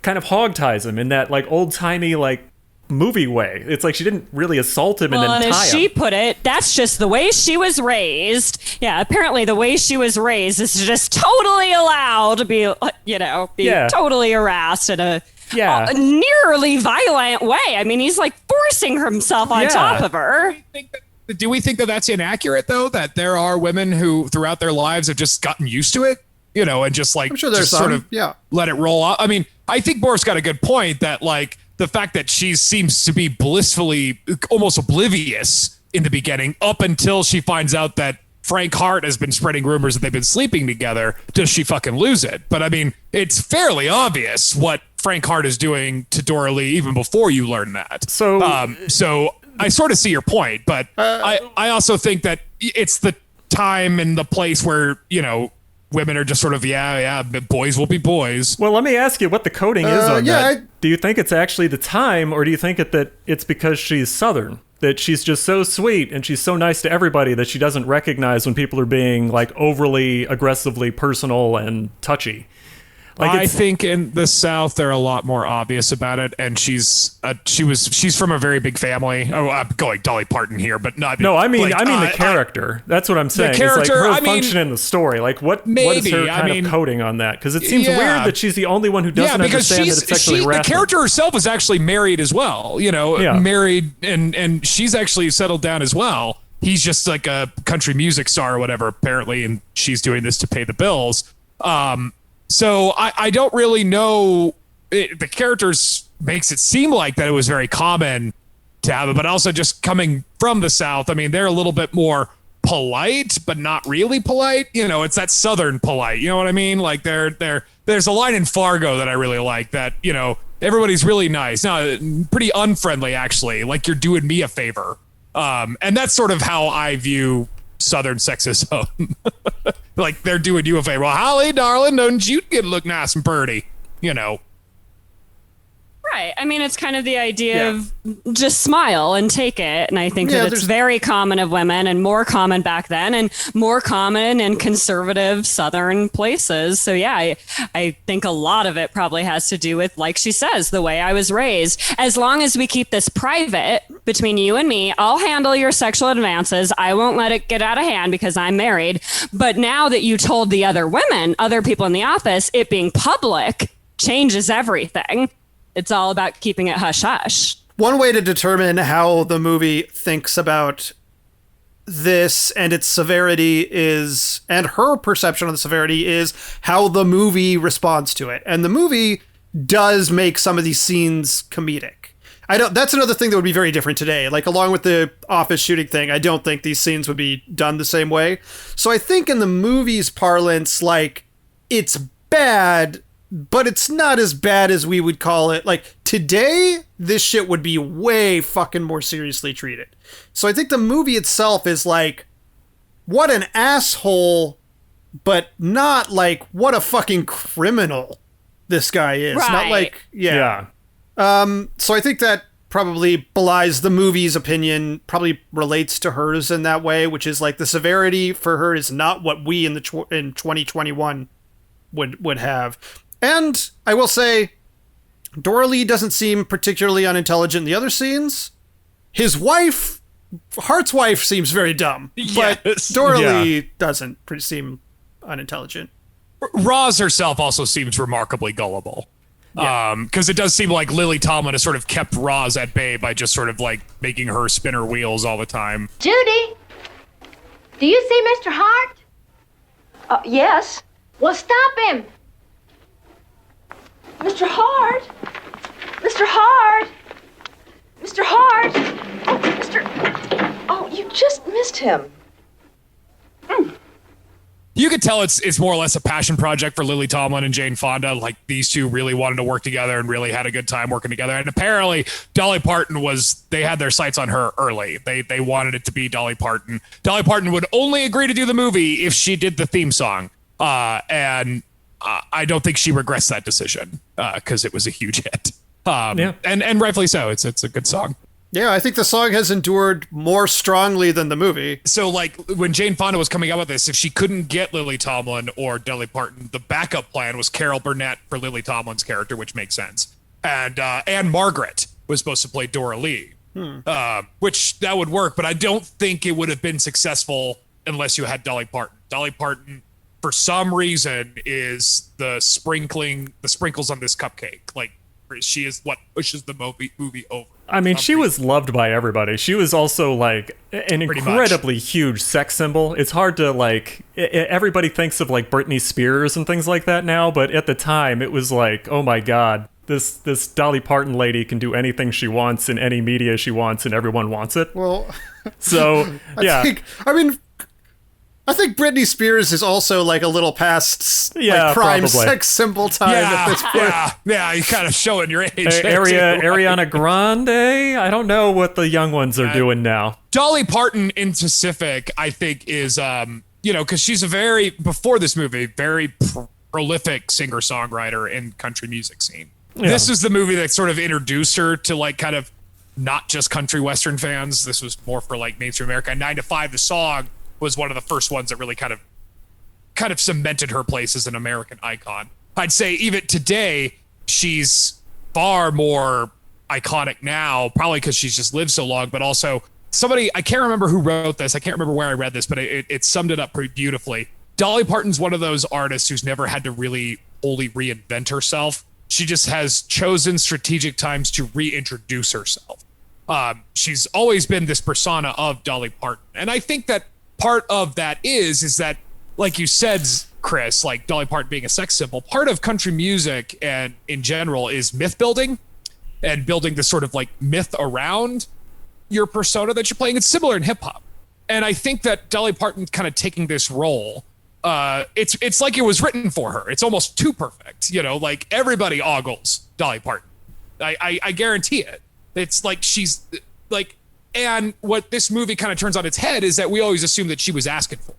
kind of hogties him in that like old-timey like movie way. It's like she didn't really assault him and then tie him. As she put it, that's just the way she was raised. Yeah, apparently the way she was raised is just totally allowed to be, totally harassed in a nearly violent way. I mean, he's like forcing himself on top of her. Do we think that that's inaccurate, though? That there are women who, throughout their lives, have just gotten used to it, you know, and just like, I'm sure there's sort of let it roll out. I mean, I think Boris got a good point that like the fact that she seems to be blissfully, almost oblivious in the beginning, up until she finds out that Frank Hart has been spreading rumors that they've been sleeping together. Does she fucking lose it? But I mean, it's fairly obvious what Frank Hart is doing to Dora Lee even before you learn that. So I sort of see your point, but I also think that it's the time and the place where, you know, women are just sort of, boys will be boys. Well, let me ask you what the coding is on that. Do you think it's actually the time, or do you think that it's because she's Southern? That she's just so sweet and she's so nice to everybody that she doesn't recognize when people are being like overly aggressively personal and touchy? Like, I think in the South they're a lot more obvious about it, and she's from a very big family. Oh, I'm going Dolly Parton here, but not. No, I mean the character. That's what I'm saying. The character, it's like her function in the story. Like what is her kind of coding on that? Because it seems weird that she's the only one who doesn't understand that it's sexually harassment. The character herself is actually married as well. You know, married, and she's actually settled down as well. He's just like a country music star or whatever, apparently, and she's doing this to pay the bills. So I don't really know. The characters makes it seem like that it was very common to have it, but also just coming from the South. I mean, they're a little bit more polite, but not really polite. You know, it's that Southern polite. You know what I mean? Like there's a line in Fargo that I really like that, you know, everybody's really nice. No, pretty unfriendly, actually. Like you're doing me a favor. And that's sort of how I view Southern sexism. Like they're doing you a favor. Well, Holly, darling, don't you get look nice and pretty? You know. Right. I mean, it's kind of the idea of just smile and take it. And I think that it's very common of women and more common back then and more common in conservative Southern places. So, yeah, I think a lot of it probably has to do with, like she says, the way I was raised. As long as we keep this private between you and me, I'll handle your sexual advances. I won't let it get out of hand because I'm married. But now that you told the other women, other people in the office, it being public changes everything. It's all about keeping it hush-hush. One way to determine how the movie thinks about this and its severity is, and her perception of the severity is, how the movie responds to it. And the movie does make some of these scenes comedic. That's another thing that would be very different today. Like, along with the office shooting thing, I don't think these scenes would be done the same way. So I think in the movie's parlance, like, it's bad, but it's not as bad as we would call it. Like, today, this shit would be way fucking more seriously treated. So I think the movie itself is like, what an asshole, but not like, what a fucking criminal this guy is. Right. Not like, so I think that probably belies the movie's opinion, probably relates to hers in that way, which is like the severity for her is not what we in 2021 would have. And I will say, Dora Lee doesn't seem particularly unintelligent in the other scenes. His wife, Hart's wife, seems very dumb. But Dora Lee doesn't seem unintelligent. Roz herself also seems remarkably gullible. Because it does seem like Lily Tomlin has sort of kept Roz at bay by just sort of like making her spin her wheels all the time. Judy, do you see Mr. Hart? Yes. Well, stop him. Mr. Hart? Mr. Hart? Mr. Hart? Oh, Oh, you just missed him. You could tell it's more or less a passion project for Lily Tomlin and Jane Fonda. Like, these two really wanted to work together and really had a good time working together. And apparently Dolly Parton they had their sights on her early. They wanted it to be Dolly Parton. Dolly Parton would only agree to do the movie if she did the theme song. And I don't think she regrets that decision because it was a huge hit. And rightfully so. It's a good song. Yeah, I think the song has endured more strongly than the movie. So, like, when Jane Fonda was coming up with this, if she couldn't get Lily Tomlin or Dolly Parton, the backup plan was Carol Burnett for Lily Tomlin's character, which makes sense. And Anne Margaret was supposed to play Dora Lee, which that would work, but I don't think it would have been successful unless you had Dolly Parton. Dolly Parton, for some reason, is the sprinkles on this cupcake. Like, she is what pushes the movie over. I mean, she was loved by everybody. She was also like an incredibly huge sex symbol. It's hard to like, everybody thinks of like Britney Spears and things like that now, but at the time it was like, oh my God, this Dolly Parton lady can do anything she wants in any media she wants and everyone wants it. Well, so yeah. I think Britney Spears is also like a little past prime probably. Sex symbol time at this point. Yeah, you're kind of showing your age. Ariana Grande? I don't know what the young ones are doing now. Dolly Parton in specific, I think, is, because she's before this movie, very prolific singer-songwriter in country music scene. Yeah. This is the movie that sort of introduced her to like kind of not just country western fans. This was more for like mainstream America. 9 to 5, the song, was one of the first ones that really kind of cemented her place as an American icon. I'd say even today, she's far more iconic now, probably because she's just lived so long, but also I can't remember who wrote this. I can't remember where I read this, but it summed it up pretty beautifully. Dolly Parton's one of those artists who's never had to really wholly reinvent herself. She just has chosen strategic times to reintroduce herself. She's always been this persona of Dolly Parton. And I think that part of that is that, like you said, Chris, like Dolly Parton being a sex symbol, part of country music and in general is myth building and building this sort of like myth around your persona that you're playing. It's similar in hip hop. And I think that Dolly Parton kind of taking this role, it's like it was written for her. It's almost too perfect. Like everybody ogles Dolly Parton. I guarantee it. It's like she's like, And what this movie kind of turns on its head is that we always assume that she was asking for it.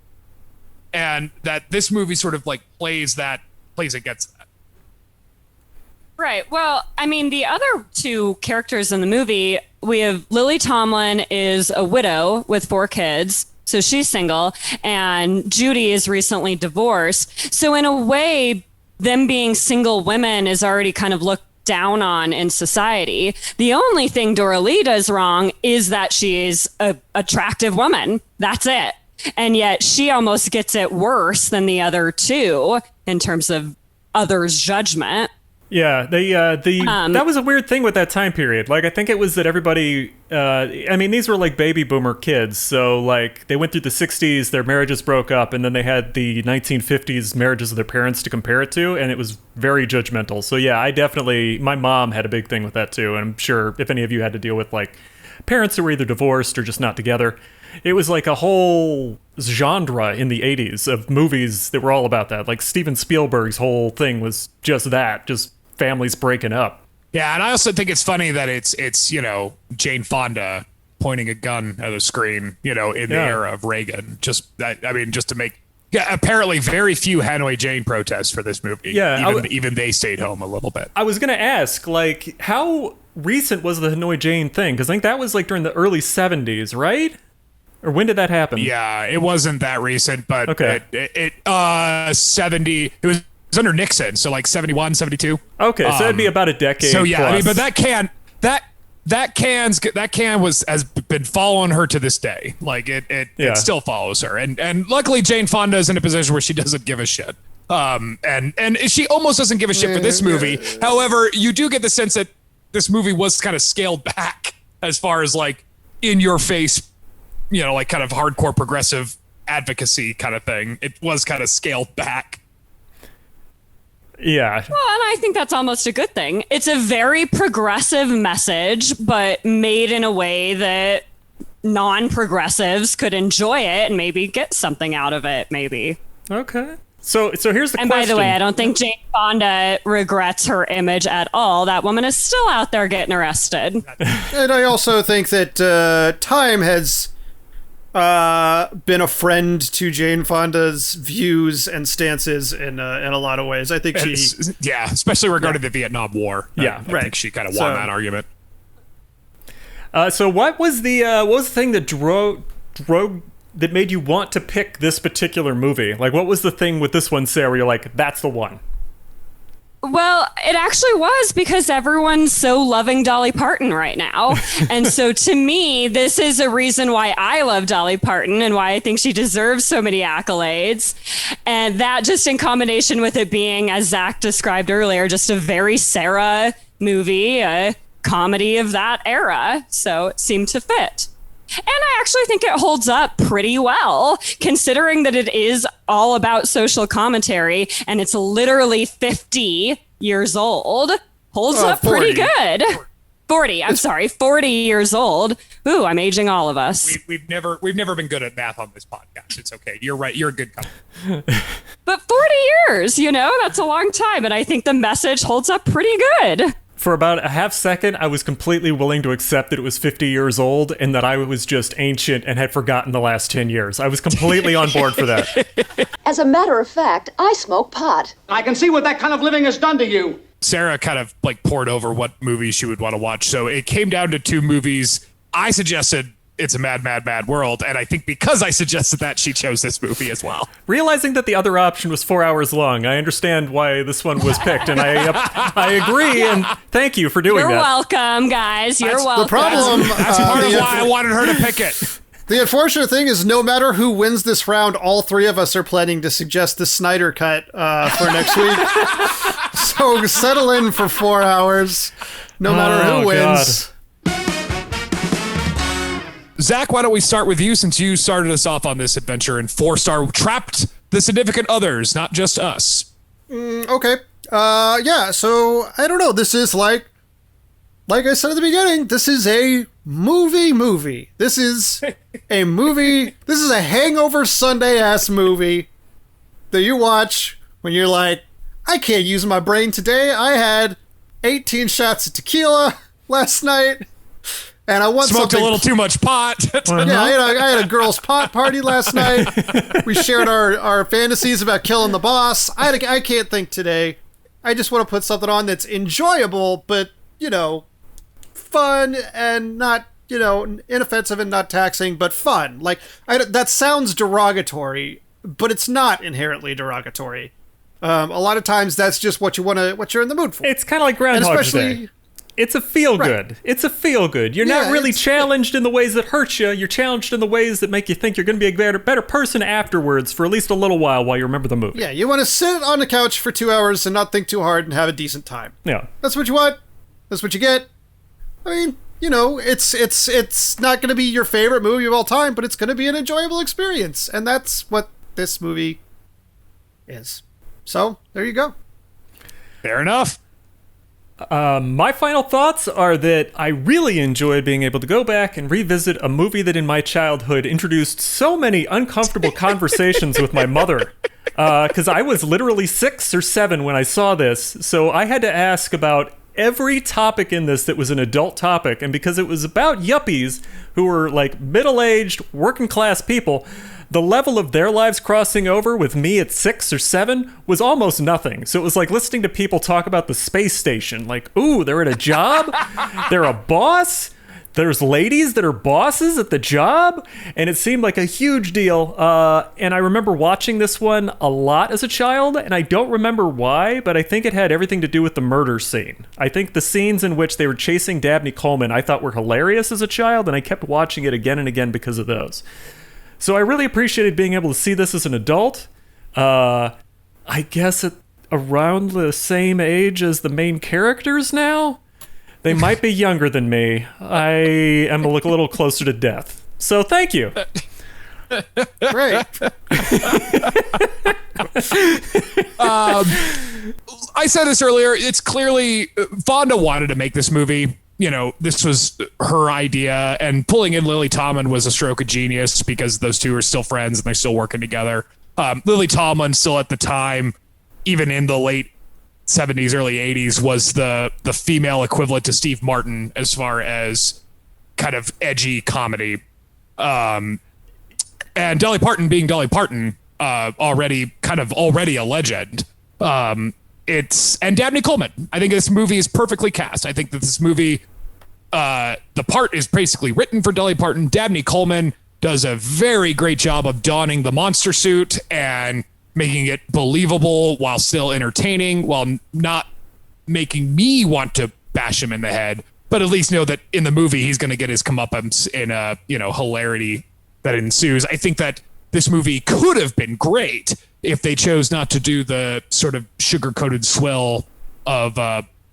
And that this movie sort of like plays against that. Right. Well, I mean, the other two characters in the movie, we have Lily Tomlin is a widow with 4 kids. So she's single, and Judy is recently divorced. So in a way, them being single women is already kind of looked down on in society. The only thing Dora Lee does wrong is that she is an attractive woman. That's it. And yet she almost gets it worse than the other two in terms of others' judgment. Yeah, that was a weird thing with that time period. Like, I think it was that everybody, these were like baby boomer kids. So like they went through the 60s, their marriages broke up, and then they had the 1950s marriages of their parents to compare it to. And it was very judgmental. So yeah, my mom had a big thing with that too. And I'm sure if any of you had to deal with like parents who were either divorced or just not together, it was like a whole genre in the 80s of movies that were all about that. Like Steven Spielberg's whole thing was just that, just families breaking up. Yeah, and I also think it's funny that it's Jane Fonda pointing a gun at the screen, in the era of Reagan. Just to make apparently very few Hanoi Jane protests for this movie. Yeah, even they stayed home a little bit. I was gonna ask, like, how recent was the Hanoi Jane thing? Because I think that was like during the early 70s, right? Or when did that happen? Yeah, it wasn't that recent, but okay. It was under Nixon, so like 71, 72. Okay, so it'd be about a decade. So yeah, plus. But that can has been following her to this day. Like it still follows her, and luckily Jane Fonda is in a position where she doesn't give a shit. And she almost doesn't give a shit for this movie. However, you do get the sense that this movie was kind of scaled back as far as like in your face, like kind of hardcore progressive advocacy kind of thing. It was kind of scaled back. Yeah. Well, and I think that's almost a good thing. It's a very progressive message, but made in a way that non-progressives could enjoy it and maybe get something out of it, maybe. Okay. So here's the question. And by the way, I don't think Jane Fonda regrets her image at all. That woman is still out there getting arrested. And I also think that time has been a friend to Jane Fonda's views and stances in a lot of ways. I think especially regarding the Vietnam War. I think she kind of won that argument. So what was the thing that drove that made you want to pick this particular movie? Like, what was the thing with this one, Sarah, where you're like, that's the one? Well, it actually was because everyone's so loving Dolly Parton right now. And so to me, this is a reason why I love Dolly Parton and why I think she deserves so many accolades. And that just in combination with it being, as Zach described earlier, just a very Sarah movie, a comedy of that era. So it seemed to fit. And I actually think it holds up pretty well, considering that it is all about social commentary and it's literally 50 years old. Holds up 40. pretty good. 40 years old. Ooh, I'm aging all of us. We've never been good at math on this podcast. It's okay. You're right. You're a good company. But 40 years, that's a long time. And I think the message holds up pretty good. For about a half second, I was completely willing to accept that it was 50 years old and that I was just ancient and had forgotten the last 10 years. I was completely on board for that. As a matter of fact, I smoke pot. I can see what that kind of living has done to you. Sarah kind of like poured over what movies she would want to watch. So it came down to 2 movies. I suggested It's a Mad, Mad, Mad World. And I think because I suggested that, she chose this movie as well. Realizing that the other option was 4 hours long, I understand why this one was picked. And I agree. And thank you for doing that. You're welcome, guys. You're welcome. The problem... That's part of why I wanted her to pick it. The unfortunate thing is no matter who wins this round, all 3 of us are planning to suggest the Snyder Cut for next week. So settle in for 4 hours, no matter who wins. God. Zach, why don't we start with you since you started us off on this adventure in 4-star Trapped the Significant Others, not just us. Okay. So I don't know. This is like I said at the beginning, this is a movie. This is a movie. This is a hangover Sunday ass movie that you watch when you're like, I can't use my brain today. I had 18 shots of tequila last night. And I want Smoked something... a little too much pot. Yeah, I had a girls' pot party last night. We shared our fantasies about killing the boss. I can't think today. I just want to put something on that's enjoyable, but, fun and not, inoffensive and not taxing, but fun. Like, that sounds derogatory, but it's not inherently derogatory. A lot of times that's just what you're in the mood for. It's kind of like Groundhog Day. It's a feel-good. Right. It's a feel-good. You're not really challenged in the ways that hurt you. You're challenged in the ways that make you think you're going to be a better person afterwards for at least a little while you remember the movie. Yeah, you want to sit on the couch for 2 hours and not think too hard and have a decent time. Yeah. That's what you want. That's what you get. I mean, it's not going to be your favorite movie of all time, but it's going to be an enjoyable experience. And that's what this movie is. So, there you go. Fair enough. My final thoughts are that I really enjoyed being able to go back and revisit a movie that in my childhood introduced so many uncomfortable conversations with my mother. Because I was literally 6 or 7 when I saw this, so I had to ask about every topic in this that was an adult topic, and because it was about yuppies who were like middle-aged, working-class people, the level of their lives crossing over with me at 6 or 7 was almost nothing. So it was like listening to people talk about the space station. Like, ooh, they're at a job? They're a boss? There's ladies that are bosses at the job? And it seemed like a huge deal. And I remember watching this one a lot as a child, and I don't remember why, but I think it had everything to do with the murder scene. I think the scenes in which they were chasing Dabney Coleman I thought were hilarious as a child, and I kept watching it again and again because of those. So I really appreciated being able to see this as an adult. I guess at around the same age as the main characters now. They might be younger than me. I am a little closer to death. So thank you. Great. I said this earlier. It's clearly Fonda wanted to make this movie. This was her idea, and pulling in Lily Tomlin was a stroke of genius because those two are still friends and they're still working together. Lily Tomlin still at the time, even in the late 70s, early 80s, was the female equivalent to Steve Martin as far as kind of edgy comedy. And Dolly Parton being Dolly Parton, already a legend. And Dabney Coleman. I think this movie is perfectly cast. I think that this movie, the part is basically written for Dolly Parton. Dabney Coleman does a very great job of donning the monster suit and making it believable while still entertaining, while not making me want to bash him in the head, but at least know that in the movie he's going to get his comeuppance in a hilarity that ensues. I think that this movie could have been great if they chose not to do the sort of sugar-coated swill of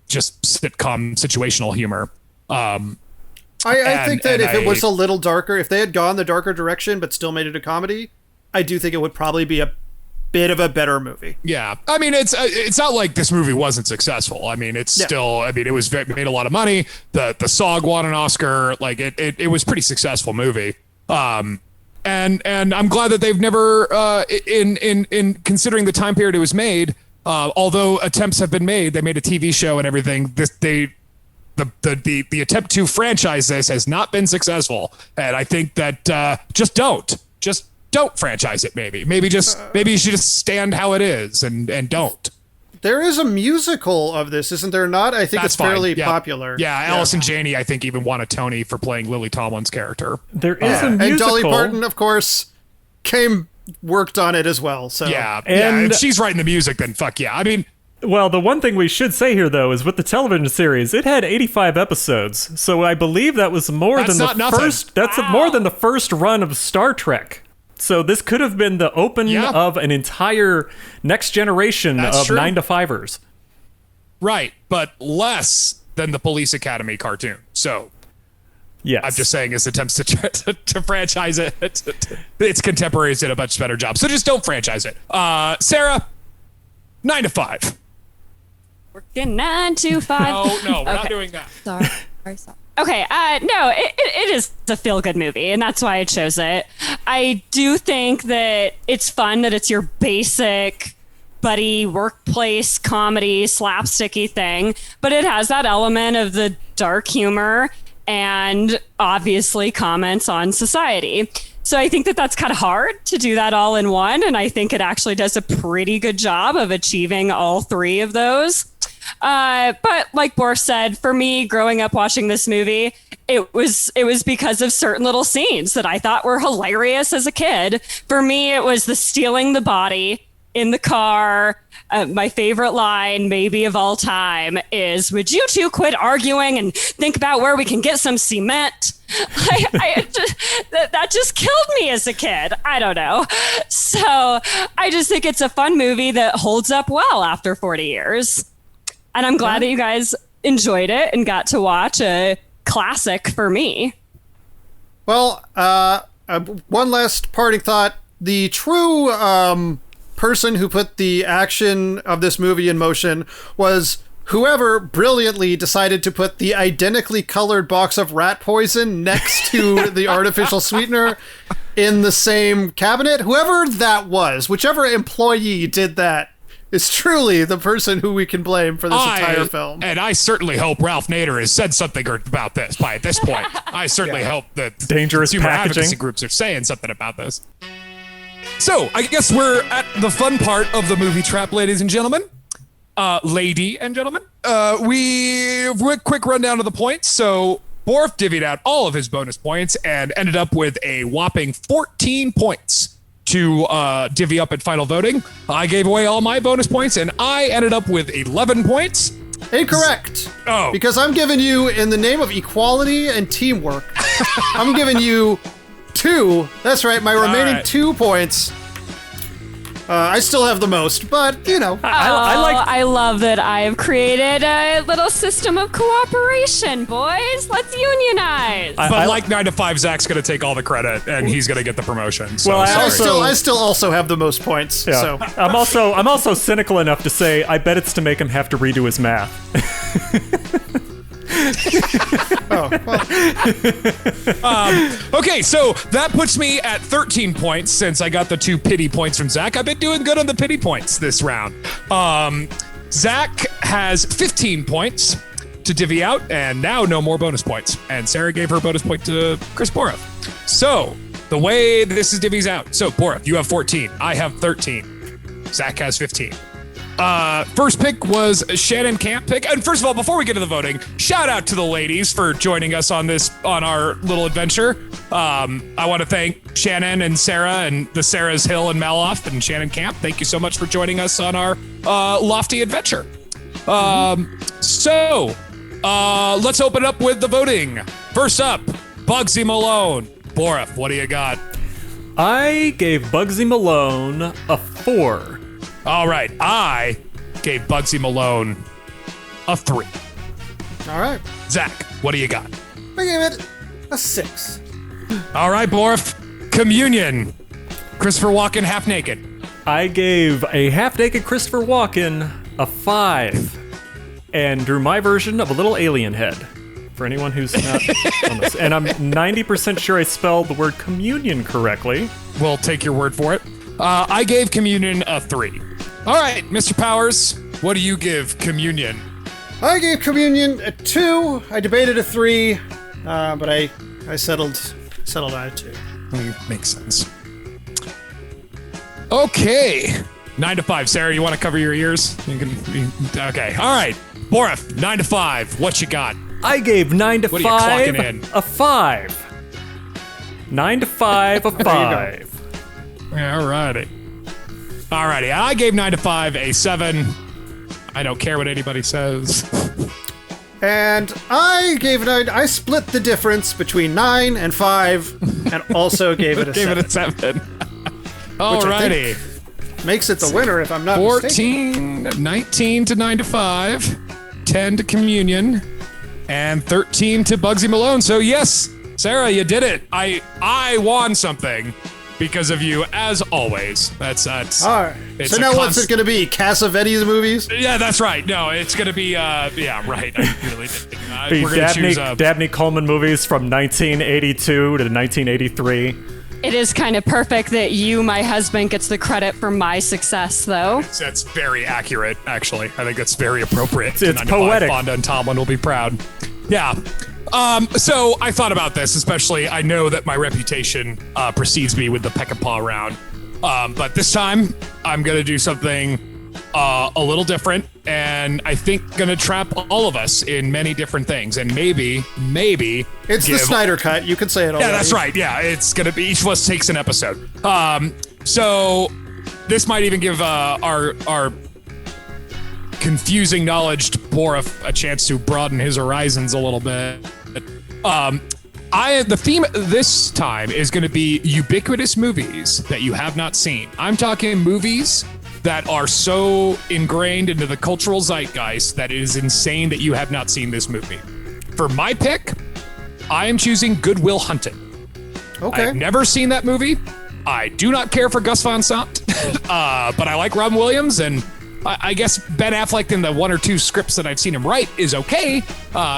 just sitcom situational humor. I think that if it was a little darker, if they had gone the darker direction but still made it a comedy, I do think it would probably be a bit of a better movie. Yeah. I mean, it's not like this movie wasn't successful. I mean, it's still, I mean, it made a lot of money. The SOG won an Oscar. Like it was a pretty successful movie. And I'm glad that they've never, in considering the time period it was made, although attempts have been made, they made a TV show and everything. The attempt to franchise this has not been successful, and I think that just don't franchise it. Maybe you should just stand how it is and don't. There is a musical of this, isn't there not? I think it's fairly popular. Yeah, Allison Janney, I think, even won a Tony for playing Lily Tomlin's character. There is a musical. And Dolly Parton, of course, worked on it as well. So and if she's writing the music, then fuck yeah. I mean, well, the one thing we should say here, though, is with the television series, it had 85 episodes. So I believe that was more than the first. That's more than the first run of Star Trek. So this could have been the open of an entire next generation of 9-to-5ers. Right, but less than the Police Academy cartoon. So, yes. I'm just saying his attempts to franchise it, its contemporaries did a much better job. So just don't franchise it. Sarah, 9 to 5. Working 9 to 5. No, we're not doing that. Sorry. Okay, no, it is a feel-good movie, and that's why I chose it. I do think that it's fun that it's your basic buddy workplace comedy slapsticky thing, but it has that element of the dark humor, and obviously comments on society. So I think that that's kind of hard to do that all in one. And I think it actually does a pretty good job of achieving all three of those. But like Borf said, for me, growing up watching this movie, it was because of certain little scenes that I thought were hilarious as a kid. For me, it was the stealing the body in the car. My favorite line, maybe of all time, is, "Would you two quit arguing and think about where we can get some cement?" That just killed me as a kid. I don't know. So I just think it's a fun movie that holds up well after 40 years. And I'm glad that you guys enjoyed it and got to watch a classic for me. Well, one last parting thought. The true person who put the action of this movie in motion was whoever brilliantly decided to put the identically colored box of rat poison next to the artificial sweetener in the same cabinet. Whoever that was, whichever employee did that, is truly the person who we can blame for this entire film. And I certainly hope Ralph Nader has said something about this by this point. I certainly hope that dangerous consumer packaging advocacy groups are saying something about this. So I guess we're at the fun part of the movie trap, ladies and gentlemen. Lady and gentlemen. Quick rundown of the points. So Borf divvied out all of his bonus points and ended up with a whopping 14 points to divvy up at final voting. I gave away all my bonus points, and I ended up with 11 points. Incorrect. Oh. Because I'm giving you, in the name of equality and teamwork, I'm giving you 2. That's right, my remaining 2 points. I still have the most, but, you know. I love that I've created a little system of cooperation, boys. Let's unionize. But like 9 to 5, Zach's going to take all the credit, and he's going to get the promotion. So well, I still also have the most points. Yeah. So I'm also cynical enough to say I bet it's to make him have to redo his math. Okay, so that puts me at 13 points since I got the 2 pity points from Zach. I've been doing good on the pity points this round. Zach has 15 points to divvy out, and now no more bonus points. And Sarah gave her bonus point to Chris Borf. So the way this is divvies out. So Borf, you have 14. I have 13. Zach has 15. First pick was Shannon Camp pick. And first of all, before we get to the voting, shout out to the ladies for joining us on our little adventure. I want to thank Shannon and Sarah and the Sarah's Hill and Malouff and Shannon Camp. Thank you so much for joining us on our lofty adventure. So let's open up with the voting. First up, Bugsy Malone. Borf, what do you got? I gave Bugsy Malone a 4. All right, I gave Bugsy Malone a 3. All right. Zach, what do you got? I gave it a 6. All right, Borf. Communion. Christopher Walken half naked. I gave a half-naked Christopher Walken a 5. And drew my version of a little alien head. For anyone who's not on this. And I'm 90% sure I spelled the word communion correctly. We'll take your word for it. I gave Communion a 3. All right, Mr. Powers, what do you give Communion? I gave Communion a 2. I debated a 3, but I settled on a 2. Makes sense. Okay, 9 to 5. Sarah, you want to cover your ears? Okay. All right, Borf, 9 to 5. What you got? I gave 9 to what 5 are you clocking in? A 5. 9 to 5 a 5. Alrighty. I gave 9 to 5 a 7. I don't care what anybody says. And I gave it I split the difference between 9 and 5 and also gave it a 7. Gave it a 7. Alrighty. Makes it the winner if I'm not 14, mistaken. 19 to 9 to 5, 10 to Communion, and 13 to Bugsy Malone. So yes, Sarah, you did it. I won something. Because of you, as always. That's all right. So now what's it going to be? Cassavetes movies? Yeah, that's right. No, it's going to be, yeah, right. I really did. We're going to choose Dabney Coleman movies from 1982 to 1983. It is kind of perfect that you, my husband, gets the credit for my success, though. That's very accurate, actually. I think that's very appropriate. It's poetic. Fonda and Tomlin will be proud. Yeah. So I thought about this, especially I know that my reputation precedes me with the peck and paw round. But this time I'm going to do something a little different, and I think going to trap all of us in many different things. And maybe it's the Snyder cut. You can say it already. Yeah, that's right. Yeah, it's going to be each of us takes an episode. So this might even give our confusing knowledge to Borif a chance to broaden his horizons a little bit. The theme this time is going to be ubiquitous movies that you have not seen. I'm talking movies that are so ingrained into the cultural zeitgeist that it is insane that you have not seen this movie. For my pick, I am choosing Good Will Hunting. Okay. I've never seen that movie. I do not care for Gus Van Sant, but I like Robin Williams, and I guess Ben Affleck in the one or two scripts that I've seen him write is okay.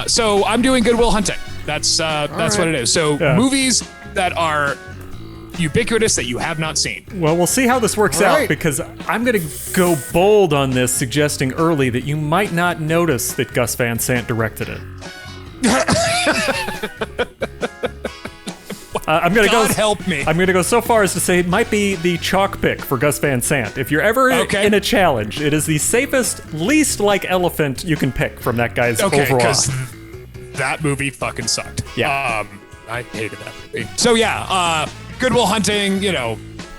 So I'm doing Good Will Hunting. That's what it is. So movies that are ubiquitous that you have not seen. Well, we'll see how this works out, because I'm going to go bold on this, suggesting early that you might not notice that Gus Van Sant directed it. I'm going to go. Help me. I'm going to go so far as to say it might be the chalk pick for Gus Van Sant. If you're ever in a challenge, it is the safest, least like elephant you can pick from that guy's overall. Because that movie fucking sucked. Yeah. I hated that movie. So yeah, Good Will Hunting,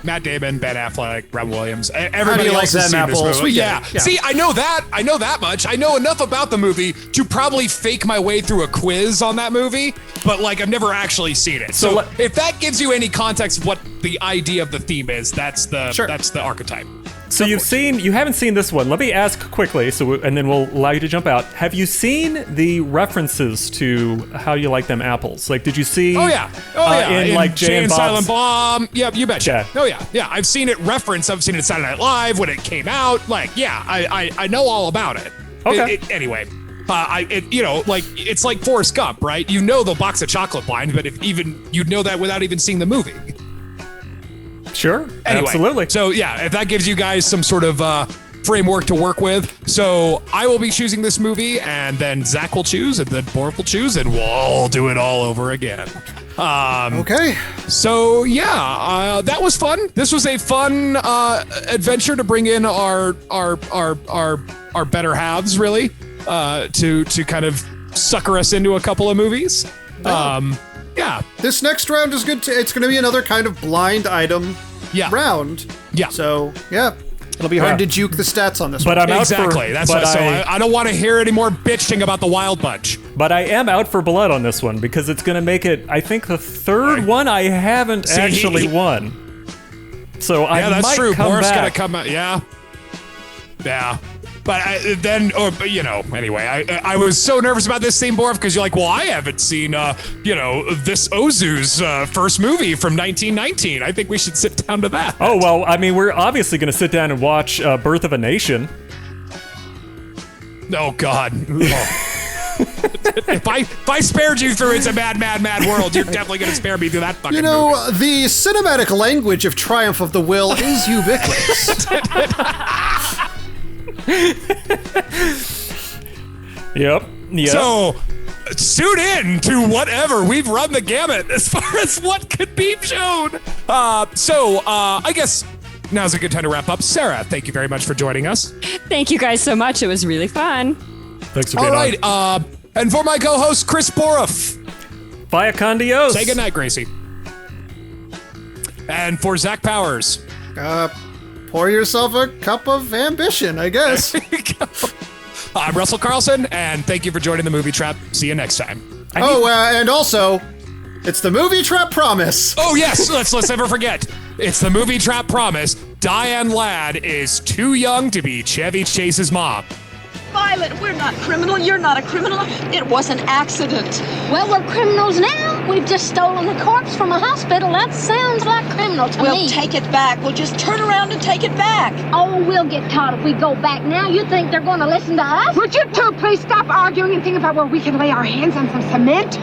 Matt Damon, Ben Affleck, Robin Williams. Everybody else has seen this movie. Yeah. See, I know that much. I know enough about the movie to probably fake my way through a quiz on that movie, but I've never actually seen it. So if that gives you any context of what the idea of the theme is, that's the archetype. So you haven't seen this one. Let me ask quickly, and then we'll allow you to jump out. Have you seen the references to How You Like Them Apples? Did you see? Oh yeah. In Jay and Silent Bob. Yeah, you betcha. Yeah. Oh yeah. I've seen it referenced. I've seen it Saturday Night Live when it came out. I know all about it. Okay. Anyway. It's like Forrest Gump, right? You know the box of chocolate blind, but you'd know that without even seeing the movie. Sure, anyway, absolutely. So yeah, if that gives you guys some sort of framework to work with. So I will be choosing this movie, and then Zach will choose, and then Borif will choose, and we'll all do it all over again. Okay. So yeah, that was fun. This was a fun adventure to bring in our better halves, really, to kind of sucker us into a couple of movies. Yeah. This next round is good. It's going to be another kind of blind item round. Yeah. So, yeah. It'll be hard to juke the stats on this one. I'm exactly. That's what I don't want to hear any more bitching about the Wild Bunch. But I am out for blood on this one because it's going to make it, I think, the third one I haven't actually won. So I might true. come Borif's back. going to come out. Yeah. But anyway, I was so nervous about this theme, Borif, because you're like, well, I haven't seen, this Ozu's first movie from 1919. I think we should sit down to that. Oh, well, I mean, we're obviously going to sit down and watch Birth of a Nation. Oh, God. If I spared you through It's a Mad, Mad, Mad World, you're definitely going to spare me through that fucking movie. The cinematic language of Triumph of the Will is ubiquitous. Yep. So tune in to whatever. We've run the gamut as far as what could be shown. I guess now's a good time to wrap up. Sarah, thank you very much for joining us. Thank you guys so much. It was really fun. Thanks for being on. All right. And for my co-host, Chris Borif. Via con Dios. Say goodnight, Gracie. And for Zach Powers. Pour yourself a cup of ambition, I guess. There you go. I'm Russell Carlson, and thank you for joining the Movie Trap. See you next time. And also, it's the Movie Trap Promise. Oh, yes. Let's never forget. It's the Movie Trap Promise. Diane Ladd is too young to be Chevy Chase's mom. Violet, we're not criminal. You're not a criminal. It was an accident. Well, we're criminals now. We've just stolen the corpse from a hospital. That sounds like criminal to me. We'll take it back. We'll just turn around and take it back. Oh, we'll get caught if we go back now. You think they're going to listen to us? Would you two please stop arguing and think about where we can lay our hands on some cement?